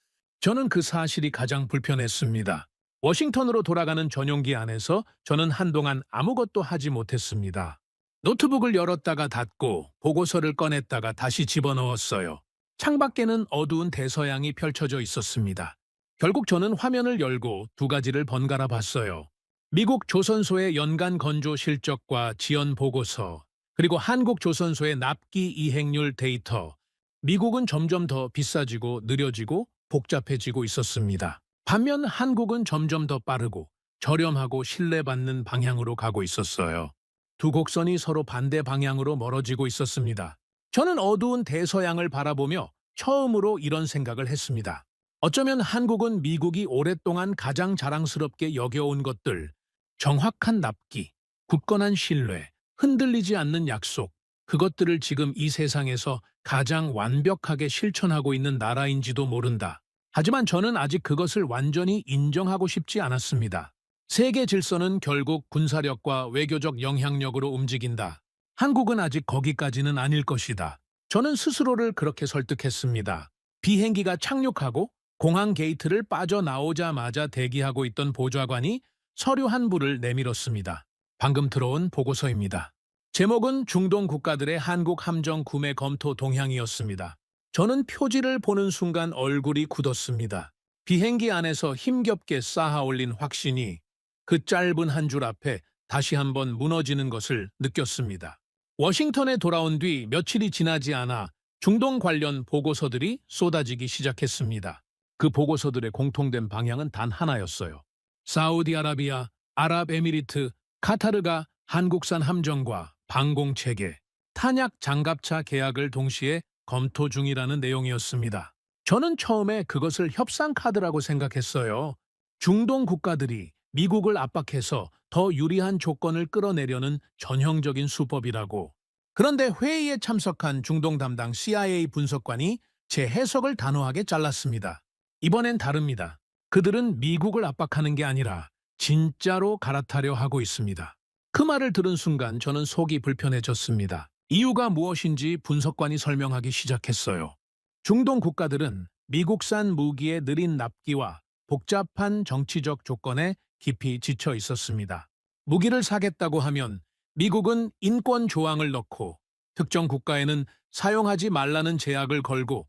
저는 그 사실이 가장 불편했습니다. 워싱턴으로 돌아가는 전용기 안에서 저는 한동안 아무것도 하지 못했습니다. 노트북을 열었다가 닫고 보고서를 꺼냈다가 다시 집어넣었어요. 창밖에는 어두운 대서양이 펼쳐져 있었습니다. 결국 저는 화면을 열고 2가지를 번갈아 봤어요. 미국 조선소의 연간 건조 실적과 지연 보고서, 그리고 한국 조선소의 납기 이행률 데이터. 미국은 점점 더 비싸지고 느려지고 복잡해지고 있었습니다. 반면 한국은 점점 더 빠르고 저렴하고 신뢰받는 방향으로 가고 있었어요. 두 곡선이 서로 반대 방향으로 멀어지고 있었습니다. 저는 어두운 대서양을 바라보며 처음으로 이런 생각을 했습니다. 어쩌면 한국은 미국이 오랫동안 가장 자랑스럽게 여겨온 것들, 정확한 납기, 굳건한 신뢰, 흔들리지 않는 약속, 그것들을 지금 이 세상에서 가장 완벽하게 실천하고 있는 나라인지도 모른다. 하지만 저는 아직 그것을 완전히 인정하고 싶지 않았습니다. 세계 질서는 결국 군사력과 외교적 영향력으로 움직인다. 한국은 아직 거기까지는 아닐 것이다. 저는 스스로를 그렇게 설득했습니다. 비행기가 착륙하고 공항 게이트를 빠져나오자마자 대기하고 있던 보좌관이 서류 한 부를 내밀었습니다. 방금 들어온 보고서입니다. 제목은 중동 국가들의 한국 함정 구매 검토 동향이었습니다. 저는 표지를 보는 순간 얼굴이 굳었습니다. 비행기 안에서 힘겹게 쌓아올린 확신이 그 짧은 한 줄 앞에 다시 한번 무너지는 것을 느꼈습니다. 워싱턴에 돌아온 뒤 며칠이 지나지 않아 중동 관련 보고서들이 쏟아지기 시작했습니다. 그 보고서들의 공통된 방향은 단 하나였어요. 사우디아라비아, 아랍에미리트, 카타르가 한국산 함정과 방공체계, 탄약 장갑차 계약을 동시에 검토 중이라는 내용이었습니다. 저는 처음에 그것을 협상 카드라고 생각했어요. 중동 국가들이 미국을 압박해서 더 유리한 조건을 끌어내려는 전형적인 수법이라고. 그런데 회의에 참석한 중동 담당 CIA 분석관이 제 해석을 단호하게 잘랐습니다. 이번엔 다릅니다. 그들은 미국을 압박하는 게 아니라 진짜로 갈아타려 하고 있습니다. 그 말을 들은 순간 저는 속이 불편해졌습니다. 이유가 무엇인지 분석관이 설명하기 시작했어요. 중동 국가들은 미국산 무기의 느린 납기와 복잡한 정치적 조건에 깊이 지쳐 있었습니다. 무기를 사겠다고 하면 미국은 인권 조항을 넣고 특정 국가에는 사용하지 말라는 제약을 걸고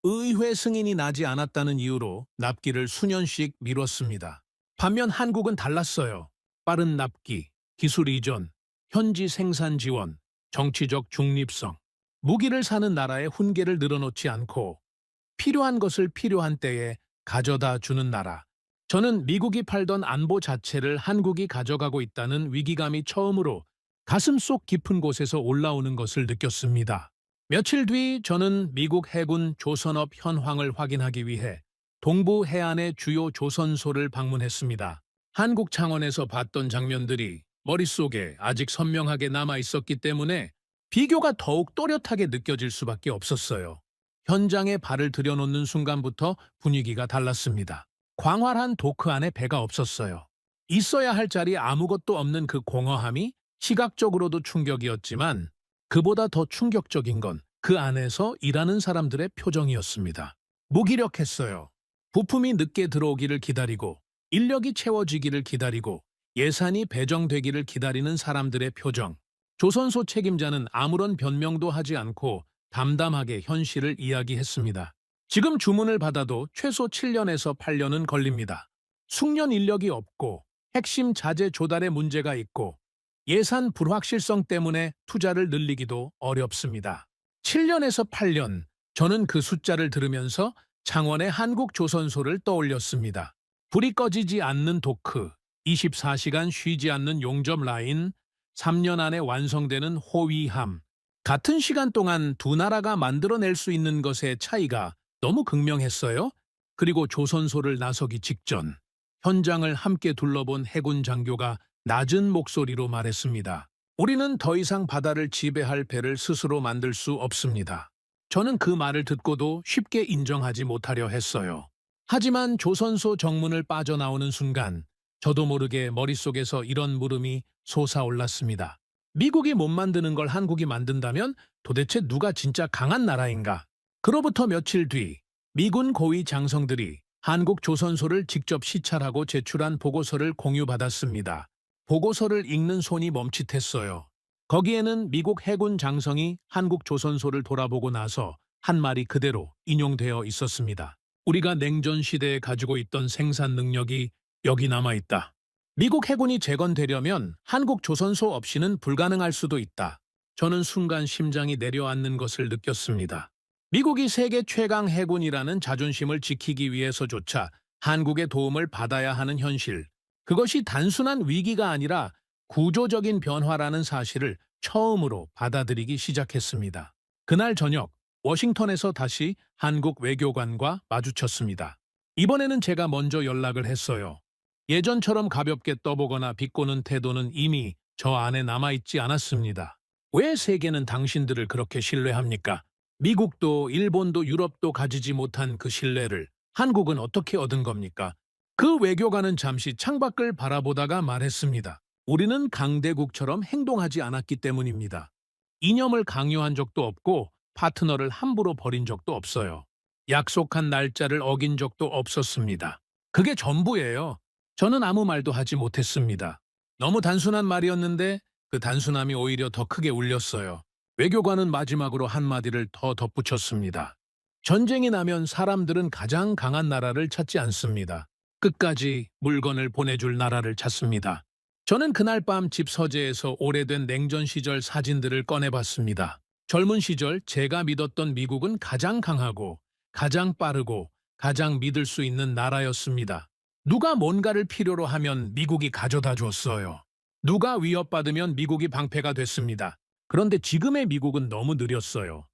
의회 승인이 나지 않았다는 이유로 납기를 수년씩 미뤘습니다. 반면 한국은 달랐어요. 빠른 납기, 기술 이전, 현지 생산 지원, 정치적 중립성. 무기를 사는 나라의 훈계를 늘어놓지 않고 필요한 것을 필요한 때에 가져다 주는 나라. 저는 미국이 팔던 안보 자체를 한국이 가져가고 있다는 위기감이 처음으로 가슴속 깊은 곳에서 올라오는 것을 느꼈습니다. 며칠 뒤 저는 미국 해군 조선업 현황을 확인하기 위해 동부 해안의 주요 조선소를 방문했습니다. 한국 창원에서 봤던 장면들이 머릿속에 아직 선명하게 남아 있었기 때문에 비교가 더욱 또렷하게 느껴질 수밖에 없었어요. 현장에 발을 들여놓는 순간부터 분위기가 달랐습니다. 광활한 도크 안에 배가 없었어요. 있어야 할 자리 아무것도 없는 그 공허함이 시각적으로도 충격이었지만 그보다 더 충격적인 건 그 안에서 일하는 사람들의 표정이었습니다. 무기력했어요. 부품이 늦게 들어오기를 기다리고 인력이 채워지기를 기다리고 예산이 배정되기를 기다리는 사람들의 표정. 조선소 책임자는 아무런 변명도 하지 않고 담담하게 현실을 이야기했습니다. 지금 주문을 받아도 최소 7년에서 8년은 걸립니다. 숙련 인력이 없고 핵심 자재 조달에 문제가 있고 예산 불확실성 때문에 투자를 늘리기도 어렵습니다. 7년에서 8년, 저는 그 숫자를 들으면서 창원의 한국조선소를 떠올렸습니다. 불이 꺼지지 않는 도크, 24시간 쉬지 않는 용접 라인, 3년 안에 완성되는 호위함. 같은 시간 동안 두 나라가 만들어낼 수 있는 것의 차이가 너무 극명했어요. 그리고 조선소를 나서기 직전, 현장을 함께 둘러본 해군 장교가 낮은 목소리로 말했습니다. 우리는 더 이상 바다를 지배할 배를 스스로 만들 수 없습니다. 저는 그 말을 듣고도 쉽게 인정하지 못하려 했어요. 하지만 조선소 정문을 빠져나오는 순간 저도 모르게 머릿속에서 이런 물음이 솟아올랐습니다. 미국이 못 만드는 걸 한국이 만든다면 도대체 누가 진짜 강한 나라인가? 그로부터 며칠 뒤 미군 고위 장성들이 한국 조선소를 직접 시찰하고 제출한 보고서를 공유받았습니다. 보고서를 읽는 손이 멈칫했어요. 거기에는 미국 해군 장성이 한국 조선소를 돌아보고 나서 한 말이 그대로 인용되어 있었습니다. 우리가 냉전 시대에 가지고 있던 생산 능력이 여기 남아있다. 미국 해군이 재건되려면 한국 조선소 없이는 불가능할 수도 있다. 저는 순간 심장이 내려앉는 것을 느꼈습니다. 미국이 세계 최강 해군이라는 자존심을 지키기 위해서조차 한국의 도움을 받아야 하는 현실. 그것이 단순한 위기가 아니라 구조적인 변화라는 사실을 처음으로 받아들이기 시작했습니다. 그날 저녁, 워싱턴에서 다시 한국 외교관과 마주쳤습니다. 이번에는 제가 먼저 연락을 했어요. 예전처럼 가볍게 떠보거나 비꼬는 태도는 이미 저 안에 남아있지 않았습니다. 왜 세계는 당신들을 그렇게 신뢰합니까? 미국도 일본도 유럽도 가지지 못한 그 신뢰를 한국은 어떻게 얻은 겁니까? 그 외교관은 잠시 창밖을 바라보다가 말했습니다. 우리는 강대국처럼 행동하지 않았기 때문입니다. 이념을 강요한 적도 없고 파트너를 함부로 버린 적도 없어요. 약속한 날짜를 어긴 적도 없었습니다. 그게 전부예요. 저는 아무 말도 하지 못했습니다. 너무 단순한 말이었는데 그 단순함이 오히려 더 크게 울렸어요. 외교관은 마지막으로 한마디를 더 덧붙였습니다. 전쟁이 나면 사람들은 가장 강한 나라를 찾지 않습니다. 끝까지 물건을 보내줄 나라를 찾습니다. 저는 그날 밤 집 서재에서 오래된 냉전 시절 사진들을 꺼내봤습니다. 젊은 시절 제가 믿었던 미국은 가장 강하고 가장 빠르고 가장 믿을 수 있는 나라였습니다. 누가 뭔가를 필요로 하면 미국이 가져다 줬어요. 누가 위협받으면 미국이 방패가 됐습니다. 그런데 지금의 미국은 너무 느렸어요.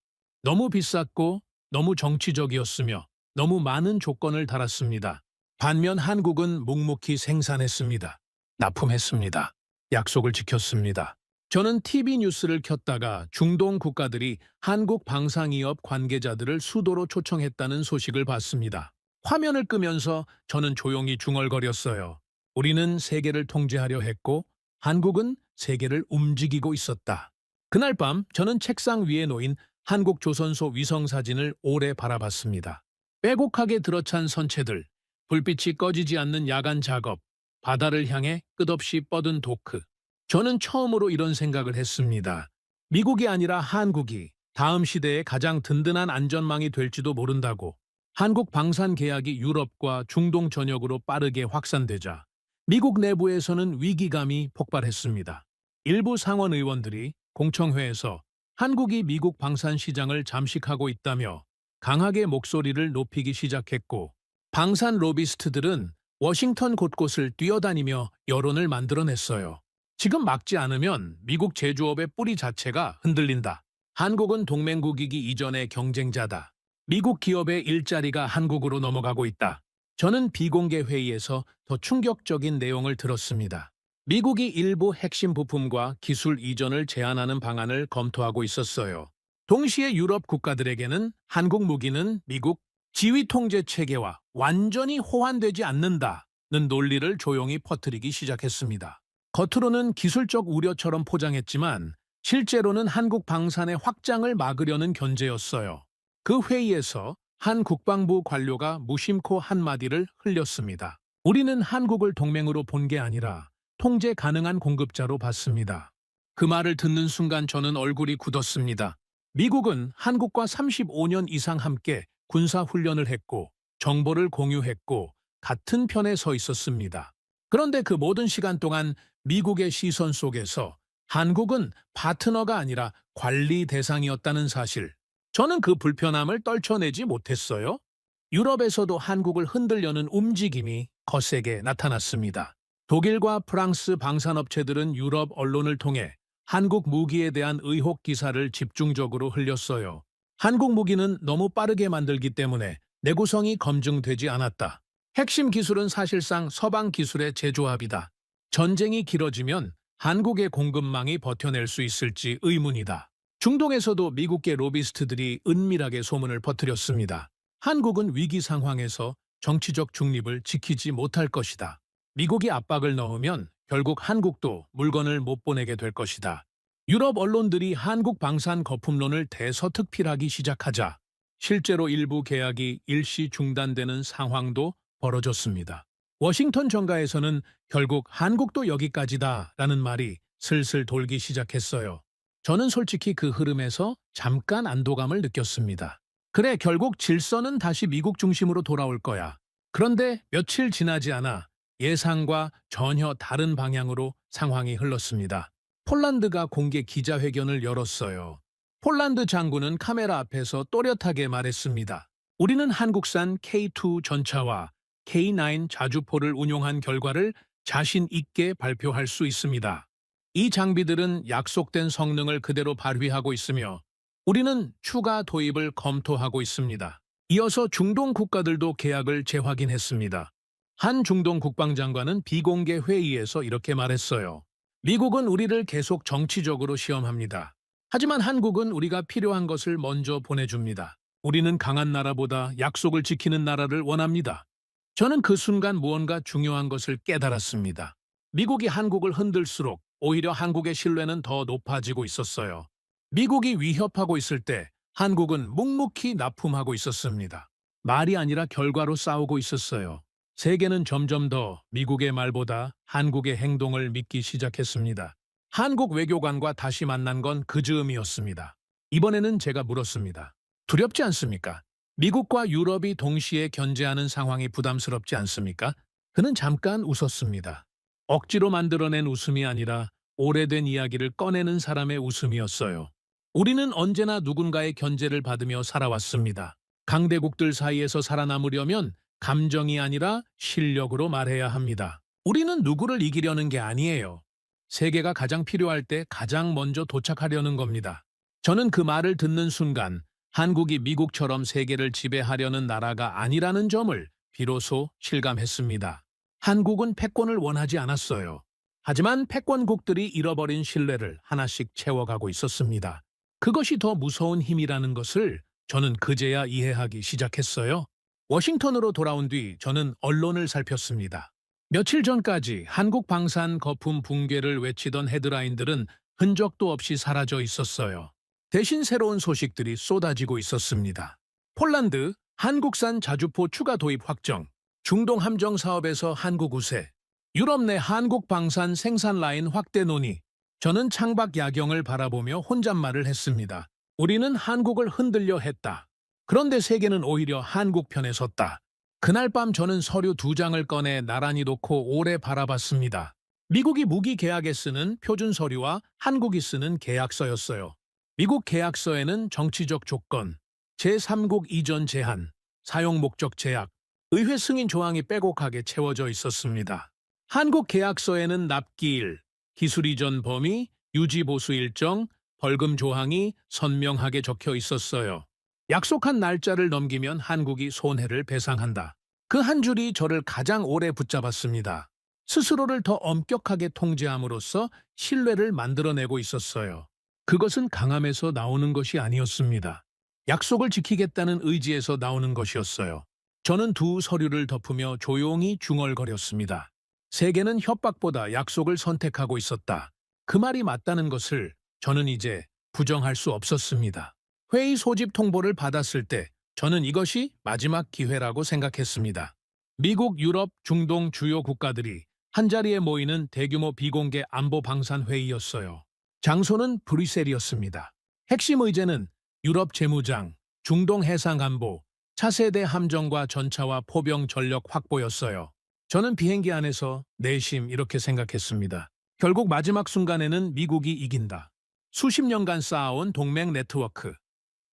너무 비쌌고 너무 정치적이었으며 너무 많은 조건을 달았습니다. 반면 한국은 묵묵히 생산했습니다. 납품했습니다. 약속을 지켰습니다. 저는 TV 뉴스를 켰다가 중동 국가들이 한국 방산이업 관계자들을 수도로 초청했다는 소식을 봤습니다. 화면을 끄면서 저는 조용히 중얼거렸어요. 우리는 세계를 통제하려 했고 한국은 세계를 움직이고 있었다. 그날 밤 저는 책상 위에 놓인 한국 조선소 위성사진을 오래 바라봤습니다. 빼곡하게 들어찬 선체들, 불빛이 꺼지지 않는 야간 작업, 바다를 향해 끝없이 뻗은 도크. 저는 처음으로 이런 생각을 했습니다. 미국이 아니라 한국이 다음 시대의 가장 든든한 안전망이 될지도 모른다고. 한국 방산 계약이 유럽과 중동 전역으로 빠르게 확산되자 미국 내부에서는 위기감이 폭발했습니다. 일부 상원 의원들이 공청회에서 한국이 미국 방산 시장을 잠식하고 있다며 강하게 목소리를 높이기 시작했고 방산 로비스트들은 워싱턴 곳곳을 뛰어다니며 여론을 만들어냈어요. 지금 막지 않으면 미국 제조업의 뿌리 자체가 흔들린다. 한국은 동맹국이기 이전의 경쟁자다. 미국 기업의 일자리가 한국으로 넘어가고 있다. 저는 비공개 회의에서 더 충격적인 내용을 들었습니다. 미국이 일부 핵심 부품과 기술 이전을 제한하는 방안을 검토하고 있었어요. 동시에 유럽 국가들에게는 한국 무기는 미국 지휘 통제 체계와 완전히 호환되지 않는다는 논리를 조용히 퍼뜨리기 시작했습니다. 겉으로는 기술적 우려처럼 포장했지만 실제로는 한국 방산의 확장을 막으려는 견제였어요. 그 회의에서 한 국방부 관료가 무심코 한마디를 흘렸습니다. 우리는 한국을 동맹으로 본 게 아니라 통제 가능한 공급자로 봤습니다. 그 말을 듣는 순간 저는 얼굴이 굳었습니다. 미국은 한국과 35년 이상 함께 군사훈련을 했고 정보를 공유했고 같은 편에 서 있었습니다. 그런데 그 모든 시간 동안 미국의 시선 속에서 한국은 파트너가 아니라 관리 대상이었다는 사실. 저는 그 불편함을 떨쳐내지 못했어요. 유럽에서도 한국을 흔들려는 움직임이 거세게 나타났습니다. 독일과 프랑스 방산업체들은 유럽 언론을 통해 한국 무기에 대한 의혹 기사를 집중적으로 흘렸어요. 한국 무기는 너무 빠르게 만들기 때문에 내구성이 검증되지 않았다. 핵심 기술은 사실상 서방 기술의 재조합이다. 전쟁이 길어지면 한국의 공급망이 버텨낼 수 있을지 의문이다. 중동에서도 미국계 로비스트들이 은밀하게 소문을 퍼뜨렸습니다. 한국은 위기 상황에서 정치적 중립을 지키지 못할 것이다. 미국이 압박을 넣으면 결국 한국도 물건을 못 보내게 될 것이다. 유럽 언론들이 한국 방산 거품론을 대서특필하기 시작하자 실제로 일부 계약이 일시 중단되는 상황도 벌어졌습니다. 워싱턴 정가에서는 결국 한국도 여기까지다라는 말이 슬슬 돌기 시작했어요. 저는 솔직히 그 흐름에서 잠깐 안도감을 느꼈습니다. 그래, 결국 질서는 다시 미국 중심으로 돌아올 거야. 그런데 며칠 지나지 않아 예상과 전혀 다른 방향으로 상황이 흘렀습니다. 폴란드가 공개 기자회견을 열었어요. 폴란드 장군은 카메라 앞에서 또렷하게 말했습니다. 우리는 한국산 K2 전차와 K9 자주포를 운용한 결과를 자신 있게 발표할 수 있습니다. 이 장비들은 약속된 성능을 그대로 발휘하고 있으며 우리는 추가 도입을 검토하고 있습니다. 이어서 중동 국가들도 계약을 재확인했습니다. 한 중동 국방장관은 비공개 회의에서 이렇게 말했어요. 미국은 우리를 계속 정치적으로 시험합니다. 하지만 한국은 우리가 필요한 것을 먼저 보내줍니다. 우리는 강한 나라보다 약속을 지키는 나라를 원합니다. 저는 그 순간 무언가 중요한 것을 깨달았습니다. 미국이 한국을 흔들수록 오히려 한국의 신뢰는 더 높아지고 있었어요. 미국이 위협하고 있을 때 한국은 묵묵히 납품하고 있었습니다. 말이 아니라 결과로 싸우고 있었어요. 세계는 점점 더 미국의 말보다 한국의 행동을 믿기 시작했습니다. 한국 외교관과 다시 만난 건 그 즈음이었습니다. 이번에는 제가 물었습니다. 두렵지 않습니까? 미국과 유럽이 동시에 견제하는 상황이 부담스럽지 않습니까? 그는 잠깐 웃었습니다. 억지로 만들어낸 웃음이 아니라 오래된 이야기를 꺼내는 사람의 웃음이었어요. 우리는 언제나 누군가의 견제를 받으며 살아왔습니다. 강대국들 사이에서 살아남으려면 감정이 아니라 실력으로 말해야 합니다. 우리는 누구를 이기려는 게 아니에요. 세계가 가장 필요할 때 가장 먼저 도착하려는 겁니다. 저는 그 말을 듣는 순간 한국이 미국처럼 세계를 지배하려는 나라가 아니라는 점을 비로소 실감했습니다. 한국은 패권을 원하지 않았어요. 하지만 패권국들이 잃어버린 신뢰를 하나씩 채워가고 있었습니다. 그것이 더 무서운 힘이라는 것을 저는 그제야 이해하기 시작했어요. 워싱턴으로 돌아온 뒤 저는 언론을 살폈습니다. 며칠 전까지 한국 방산 거품 붕괴를 외치던 헤드라인들은 흔적도 없이 사라져 있었어요. 대신 새로운 소식들이 쏟아지고 있었습니다. 폴란드, 한국산 자주포 추가 도입 확정, 중동 함정 사업에서 한국 우세, 유럽 내 한국 방산 생산 라인 확대 논의. 저는 창밖 야경을 바라보며 혼잣말을 했습니다. 우리는 한국을 흔들려 했다. 그런데 세계는 오히려 한국 편에 섰다. 그날 밤 저는 서류 2장을 꺼내 나란히 놓고 오래 바라봤습니다. 미국이 무기 계약에 쓰는 표준 서류와 한국이 쓰는 계약서였어요. 미국 계약서에는 정치적 조건, 제3국 이전 제한, 사용 목적 제약, 의회 승인 조항이 빼곡하게 채워져 있었습니다. 한국 계약서에는 납기일, 기술 이전 범위, 유지 보수 일정, 벌금 조항이 선명하게 적혀 있었어요. 약속한 날짜를 넘기면 한국이 손해를 배상한다. 그 한 줄이 저를 가장 오래 붙잡았습니다. 스스로를 더 엄격하게 통제함으로써 신뢰를 만들어내고 있었어요. 그것은 강함에서 나오는 것이 아니었습니다. 약속을 지키겠다는 의지에서 나오는 것이었어요. 저는 두 서류를 덮으며 조용히 중얼거렸습니다. 세계는 협박보다 약속을 선택하고 있었다. 그 말이 맞다는 것을 저는 이제 부정할 수 없었습니다. 회의 소집 통보를 받았을 때 저는 이것이 마지막 기회라고 생각했습니다. 미국, 유럽, 중동 주요 국가들이 한자리에 모이는 대규모 비공개 안보 방산 회의였어요. 장소는 브뤼셀이었습니다. 핵심 의제는 유럽 재무장, 중동 해상 안보, 차세대 함정과 전차와 포병 전력 확보였어요. 저는 비행기 안에서 내심 이렇게 생각했습니다. 결국 마지막 순간에는 미국이 이긴다. 수십 년간 쌓아온 동맹 네트워크,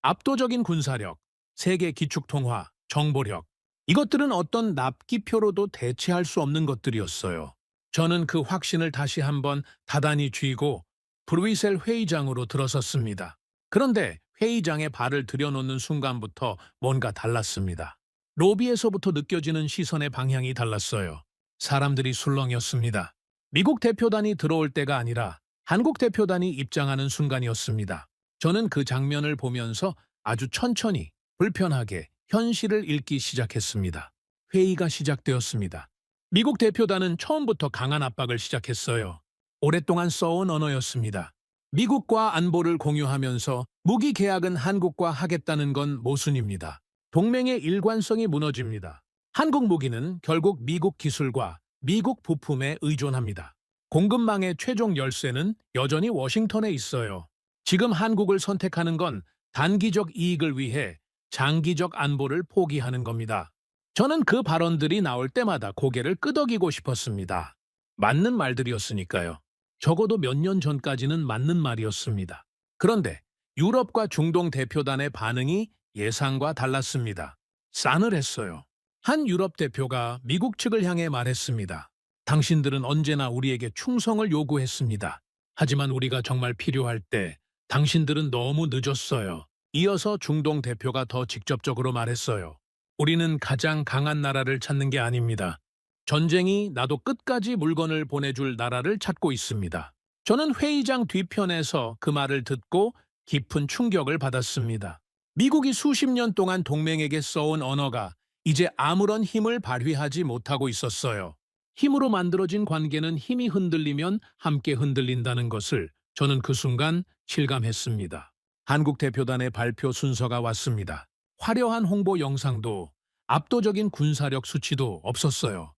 압도적인 군사력, 세계 기축통화, 정보력. 이것들은 어떤 납기표로도 대체할 수 없는 것들이었어요. 저는 그 확신을 다시 한번 다단히 쥐고 브뤼셀 회의장으로 들어섰습니다. 그런데 회의장에 발을 들여놓는 순간부터 뭔가 달랐습니다. 로비에서부터 느껴지는 시선의 방향이 달랐어요. 사람들이 술렁였습니다. 미국 대표단이 들어올 때가 아니라 한국 대표단이 입장하는 순간이었습니다. 저는 그 장면을 보면서 아주 천천히, 불편하게 현실을 읽기 시작했습니다. 회의가 시작되었습니다. 미국 대표단은 처음부터 강한 압박을 시작했어요. 오랫동안 써온 언어였습니다. 미국과 안보를 공유하면서 무기 계약은 한국과 하겠다는 건 모순입니다. 동맹의 일관성이 무너집니다. 한국 무기는 결국 미국 기술과 미국 부품에 의존합니다. 공급망의 최종 열쇠는 여전히 워싱턴에 있어요. 지금 한국을 선택하는 건 단기적 이익을 위해 장기적 안보를 포기하는 겁니다. 저는 그 발언들이 나올 때마다 고개를 끄덕이고 싶었습니다. 맞는 말들이었으니까요. 적어도 몇 년 전까지는 맞는 말이었습니다. 그런데 유럽과 중동 대표단의 반응이 예상과 달랐습니다. 싸늘했어요. 한 유럽 대표가 미국 측을 향해 말했습니다. 당신들은 언제나 우리에게 충성을 요구했습니다. 하지만 우리가 정말 필요할 때 당신들은 너무 늦었어요. 이어서 중동 대표가 더 직접적으로 말했어요. 우리는 가장 강한 나라를 찾는 게 아닙니다. 전쟁이 나도 끝까지 물건을 보내줄 나라를 찾고 있습니다. 저는 회의장 뒤편에서 그 말을 듣고 깊은 충격을 받았습니다. 미국이 수십 년 동안 동맹에게 써온 언어가 이제 아무런 힘을 발휘하지 못하고 있었어요. 힘으로 만들어진 관계는 힘이 흔들리면 함께 흔들린다는 것을 저는 그 순간 실감했습니다. 한국 대표단의 발표 순서가 왔습니다. 화려한 홍보 영상도 압도적인 군사력 수치도 없었어요.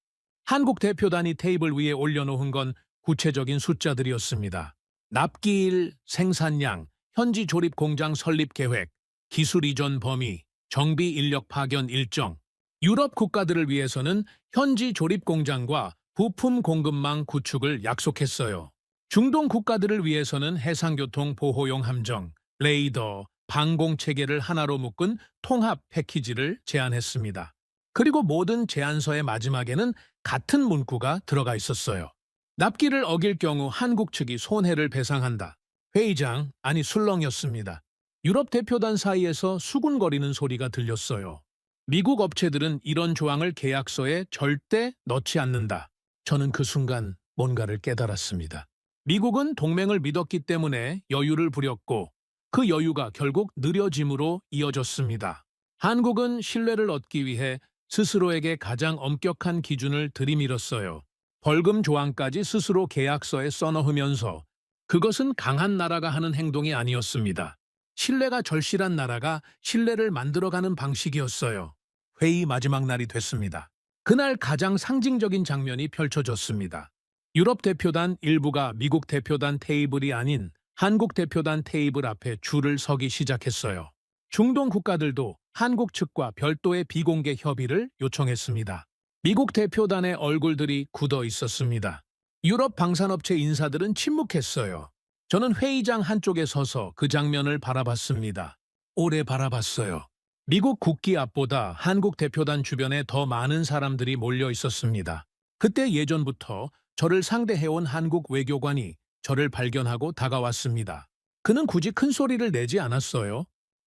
한국 대표단이 테이블 위에 올려놓은 건 구체적인 숫자들이었습니다. 납기일, 생산량, 현지 조립 공장 설립 계획, 기술 이전 범위, 정비 인력 파견 일정. 유럽 국가들을 위해서는 현지 조립 공장과 부품 공급망 구축을 약속했어요. 중동 국가들을 위해서는 해상교통 보호용 함정, 레이더, 방공 체계를 하나로 묶은 통합 패키지를 제안했습니다. 그리고 모든 제안서의 마지막에는 같은 문구가 들어가 있었어요. 납기를 어길 경우 한국 측이 손해를 배상한다. 회의장, 아니 술렁이었습니다. 유럽 대표단 사이에서 수군거리는 소리가 들렸어요. 미국 업체들은 이런 조항을 계약서에 절대 넣지 않는다. 저는 그 순간 뭔가를 깨달았습니다. 미국은 동맹을 믿었기 때문에 여유를 부렸고 그 여유가 결국 느려짐으로 이어졌습니다. 한국은 신뢰를 얻기 위해 스스로에게 가장 엄격한 기준을 들이밀었어요. 벌금 조항까지 스스로 계약서에 써넣으면서 그것은 강한 나라가 하는 행동이 아니었습니다. 신뢰가 절실한 나라가 신뢰를 만들어가는 방식이었어요. 회의 마지막 날이 됐습니다. 그날 가장 상징적인 장면이 펼쳐졌습니다. 유럽 대표단 일부가 미국 대표단 테이블이 아닌 한국 대표단 테이블 앞에 줄을 서기 시작했어요. 중동 국가들도 한국 측과 별도의 비공개 협의를 요청했습니다. 미국 대표단의 얼굴들이 굳어 있었습니다. 유럽 방산업체 인사들은 침묵했어요. 저는 회의장 한쪽에 서서 그 장면을 바라봤습니다. 오래 바라봤어요. 미국 국기 앞보다 한국 대표단 주변에 더 많은 사람들이 몰려 있었습니다. 그때 예전부터 저를 상대해온 한국 외교관이 저를 발견하고 다가왔습니다. 그는 굳이 큰 소리를 내지 않았어요.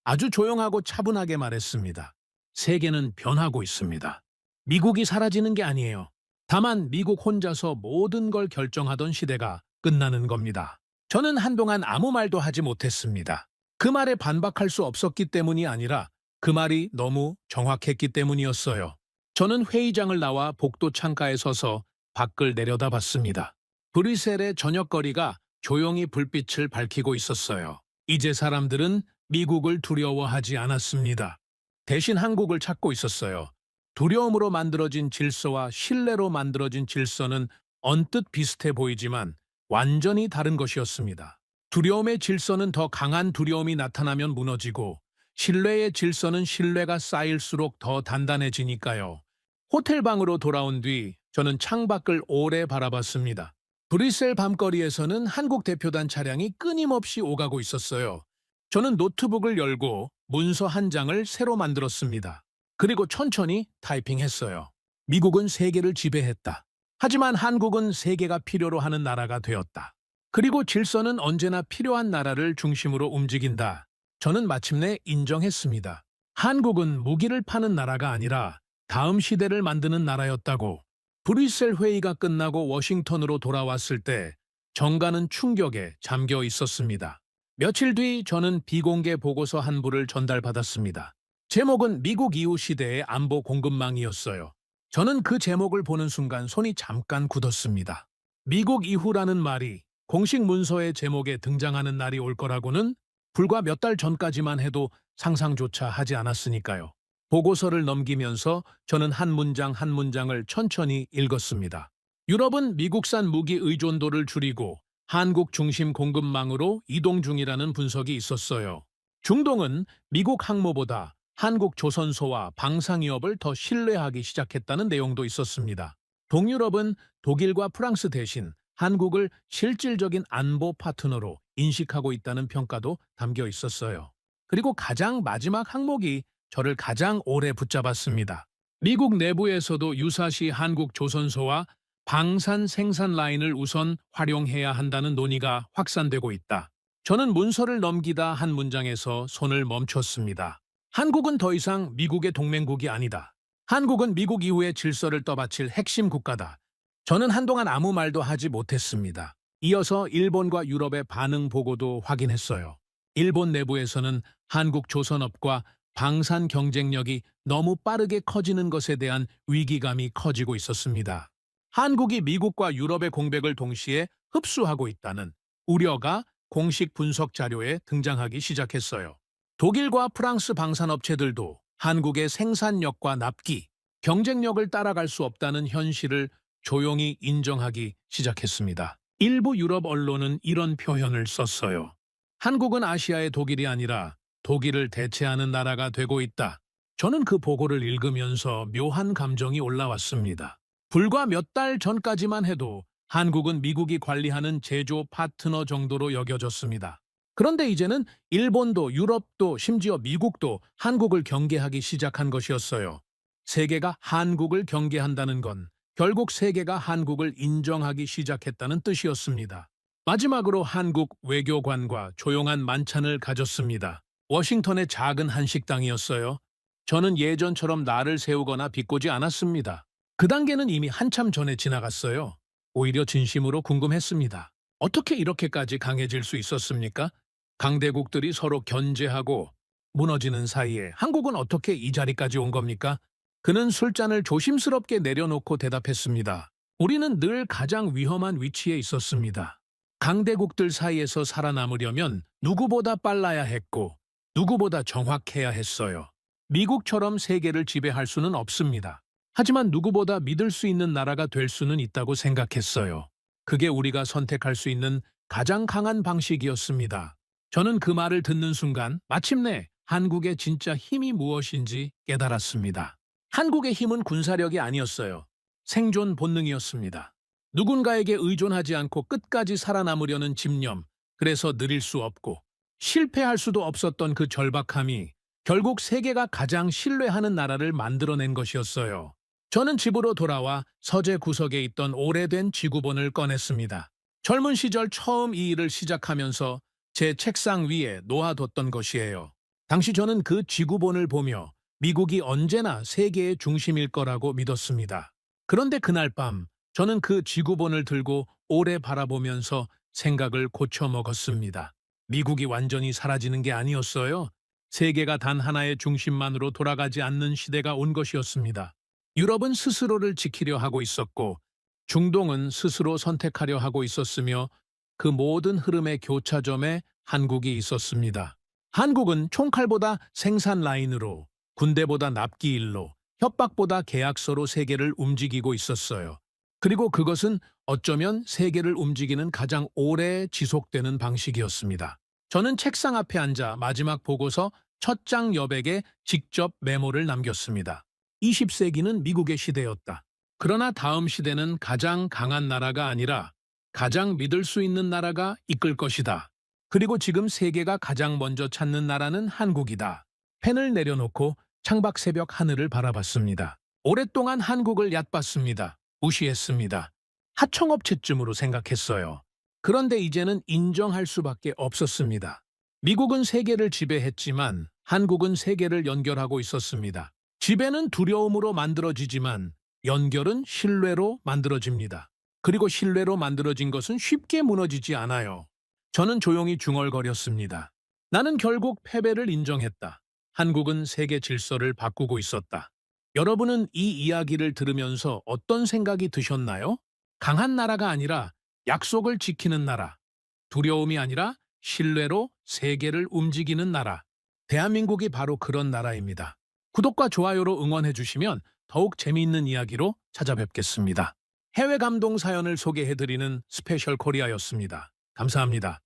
아주 조용하고 차분하게 말했습니다. 세계는 변하고 있습니다. 미국이 사라지는 게 아니에요. 다만 미국 혼자서 모든 걸 결정하던 시대가 끝나는 겁니다. 저는 한동안 아무 말도 하지 못했습니다. 그 말에 반박할 수 없었기 때문이 아니라 그 말이 너무 정확했기 때문이었어요. 저는 회의장을 나와 복도 창가에 서서 밖을 내려다봤습니다. 브뤼셀의 저녁거리가 조용히 불빛을 밝히고 있었어요. 이제 사람들은 미국을 두려워하지 않았습니다. 대신 한국을 찾고 있었어요. 두려움으로 만들어진 질서와 신뢰로 만들어진 질서는 언뜻 비슷해 보이지만 완전히 다른 것이었습니다. 두려움의 질서는 더 강한 두려움이 나타나면 무너지고 신뢰의 질서는 신뢰가 쌓일수록 더 단단해지니까요. 호텔 방으로 돌아온 뒤 저는 창밖을 오래 바라봤습니다. 브뤼셀 밤거리에서는 한국 대표단 차량이 끊임없이 오가고 있었어요. 저는 노트북을 열고 문서 한 장을 새로 만들었습니다. 그리고 천천히 타이핑했어요. 미국은 세계를 지배했다. 하지만 한국은 세계가 필요로 하는 나라가 되었다. 그리고 질서는 언제나 필요한 나라를 중심으로 움직인다. 저는 마침내 인정했습니다. 한국은 무기를 파는 나라가 아니라 다음 시대를 만드는 나라였다고. 브뤼셀 회의가 끝나고 워싱턴으로 돌아왔을 때 정가는 충격에 잠겨 있었습니다. 며칠 뒤 저는 비공개 보고서 한 부를 전달받았습니다. 제목은 미국 이후 시대의 안보 공급망이었어요. 저는 그 제목을 보는 순간 손이 잠깐 굳었습니다. 미국 이후라는 말이 공식 문서의 제목에 등장하는 날이 올 거라고는 불과 몇 달 전까지만 해도 상상조차 하지 않았으니까요. 보고서를 넘기면서 저는 한 문장 한 문장을 천천히 읽었습니다. 유럽은 미국산 무기 의존도를 줄이고 한국 중심 공급망으로 이동 중이라는 분석이 있었어요. 중동은 미국 항모보다 한국 조선소와 방산위협을 더 신뢰하기 시작했다는 내용도 있었습니다. 동유럽은 독일과 프랑스 대신 한국을 실질적인 안보 파트너로 인식하고 있다는 평가도 담겨 있었어요. 그리고 가장 마지막 항목이 저를 가장 오래 붙잡았습니다. 미국 내부에서도 유사시 한국 조선소와 방산 생산 라인을 우선 활용해야 한다는 논의가 확산되고 있다. 저는 문서를 넘기다 한 문장에서 손을 멈췄습니다. 한국은 더 이상 미국의 동맹국이 아니다. 한국은 미국 이후의 질서를 떠받칠 핵심 국가다. 저는 한동안 아무 말도 하지 못했습니다. 이어서 일본과 유럽의 반응 보고도 확인했어요. 일본 내부에서는 한국 조선업과 방산 경쟁력이 너무 빠르게 커지는 것에 대한 위기감이 커지고 있었습니다. 한국이 미국과 유럽의 공백을 동시에 흡수하고 있다는 우려가 공식 분석 자료에 등장하기 시작했어요. 독일과 프랑스 방산업체들도 한국의 생산력과 납기, 경쟁력을 따라갈 수 없다는 현실을 조용히 인정하기 시작했습니다. 일부 유럽 언론은 이런 표현을 썼어요. 한국은 아시아의 독일이 아니라 독일을 대체하는 나라가 되고 있다. 저는 그 보고를 읽으면서 묘한 감정이 올라왔습니다. 불과 몇 달 전까지만 해도 한국은 미국이 관리하는 제조 파트너 정도로 여겨졌습니다. 그런데 이제는 일본도 유럽도 심지어 미국도 한국을 경계하기 시작한 것이었어요. 세계가 한국을 경계한다는 건 결국 세계가 한국을 인정하기 시작했다는 뜻이었습니다. 마지막으로 한국 외교관과 조용한 만찬을 가졌습니다. 워싱턴의 작은 한식당이었어요. 저는 예전처럼 날을 세우거나 비꼬지 않았습니다. 그 단계는 이미 한참 전에 지나갔어요. 오히려 진심으로 궁금했습니다. 어떻게 이렇게까지 강해질 수 있었습니까? 강대국들이 서로 견제하고 무너지는 사이에 한국은 어떻게 이 자리까지 온 겁니까? 그는 술잔을 조심스럽게 내려놓고 대답했습니다. 우리는 늘 가장 위험한 위치에 있었습니다. 강대국들 사이에서 살아남으려면 누구보다 빨라야 했고 누구보다 정확해야 했어요. 미국처럼 세계를 지배할 수는 없습니다. 하지만 누구보다 믿을 수 있는 나라가 될 수는 있다고 생각했어요. 그게 우리가 선택할 수 있는 가장 강한 방식이었습니다. 저는 그 말을 듣는 순간 마침내 한국의 진짜 힘이 무엇인지 깨달았습니다. 한국의 힘은 군사력이 아니었어요. 생존 본능이었습니다. 누군가에게 의존하지 않고 끝까지 살아남으려는 집념, 그래서 느릴 수 없고 실패할 수도 없었던 그 절박함이 결국 세계가 가장 신뢰하는 나라를 만들어낸 것이었어요. 저는 집으로 돌아와 서재 구석에 있던 오래된 지구본을 꺼냈습니다. 젊은 시절 처음 이 일을 시작하면서 제 책상 위에 놓아뒀던 것이에요. 당시 저는 그 지구본을 보며 미국이 언제나 세계의 중심일 거라고 믿었습니다. 그런데 그날 밤 저는 그 지구본을 들고 오래 바라보면서 생각을 고쳐 먹었습니다. 미국이 완전히 사라지는 게 아니었어요. 세계가 단 하나의 중심만으로 돌아가지 않는 시대가 온 것이었습니다. 유럽은 스스로를 지키려 하고 있었고 중동은 스스로 선택하려 하고 있었으며 그 모든 흐름의 교차점에 한국이 있었습니다. 한국은 총칼보다 생산 라인으로, 군대보다 납기일로, 협박보다 계약서로 세계를 움직이고 있었어요. 그리고 그것은 어쩌면 세계를 움직이는 가장 오래 지속되는 방식이었습니다. 저는 책상 앞에 앉아 마지막 보고서 첫 장 여백에 직접 메모를 남겼습니다. 20세기는 미국의 시대였다. 그러나 다음 시대는 가장 강한 나라가 아니라 가장 믿을 수 있는 나라가 이끌 것이다. 그리고 지금 세계가 가장 먼저 찾는 나라는 한국이다. 펜을 내려놓고 창밖 새벽 하늘을 바라봤습니다. 오랫동안 한국을 얕봤습니다. 무시했습니다. 하청업체쯤으로 생각했어요. 그런데 이제는 인정할 수밖에 없었습니다. 미국은 세계를 지배했지만 한국은 세계를 연결하고 있었습니다. 지배는 두려움으로 만들어지지만 연결은 신뢰로 만들어집니다. 그리고 신뢰로 만들어진 것은 쉽게 무너지지 않아요. 저는 조용히 중얼거렸습니다. 나는 결국 패배를 인정했다. 한국은 세계 질서를 바꾸고 있었다. 여러분은 이 이야기를 들으면서 어떤 생각이 드셨나요? 강한 나라가 아니라 약속을 지키는 나라. 두려움이 아니라 신뢰로 세계를 움직이는 나라. 대한민국이 바로 그런 나라입니다. 구독과 좋아요로 응원해 주시면 더욱 재미있는 이야기로 찾아뵙겠습니다. 해외 감동 사연을 소개해드리는 스페셜 코리아였습니다. 감사합니다.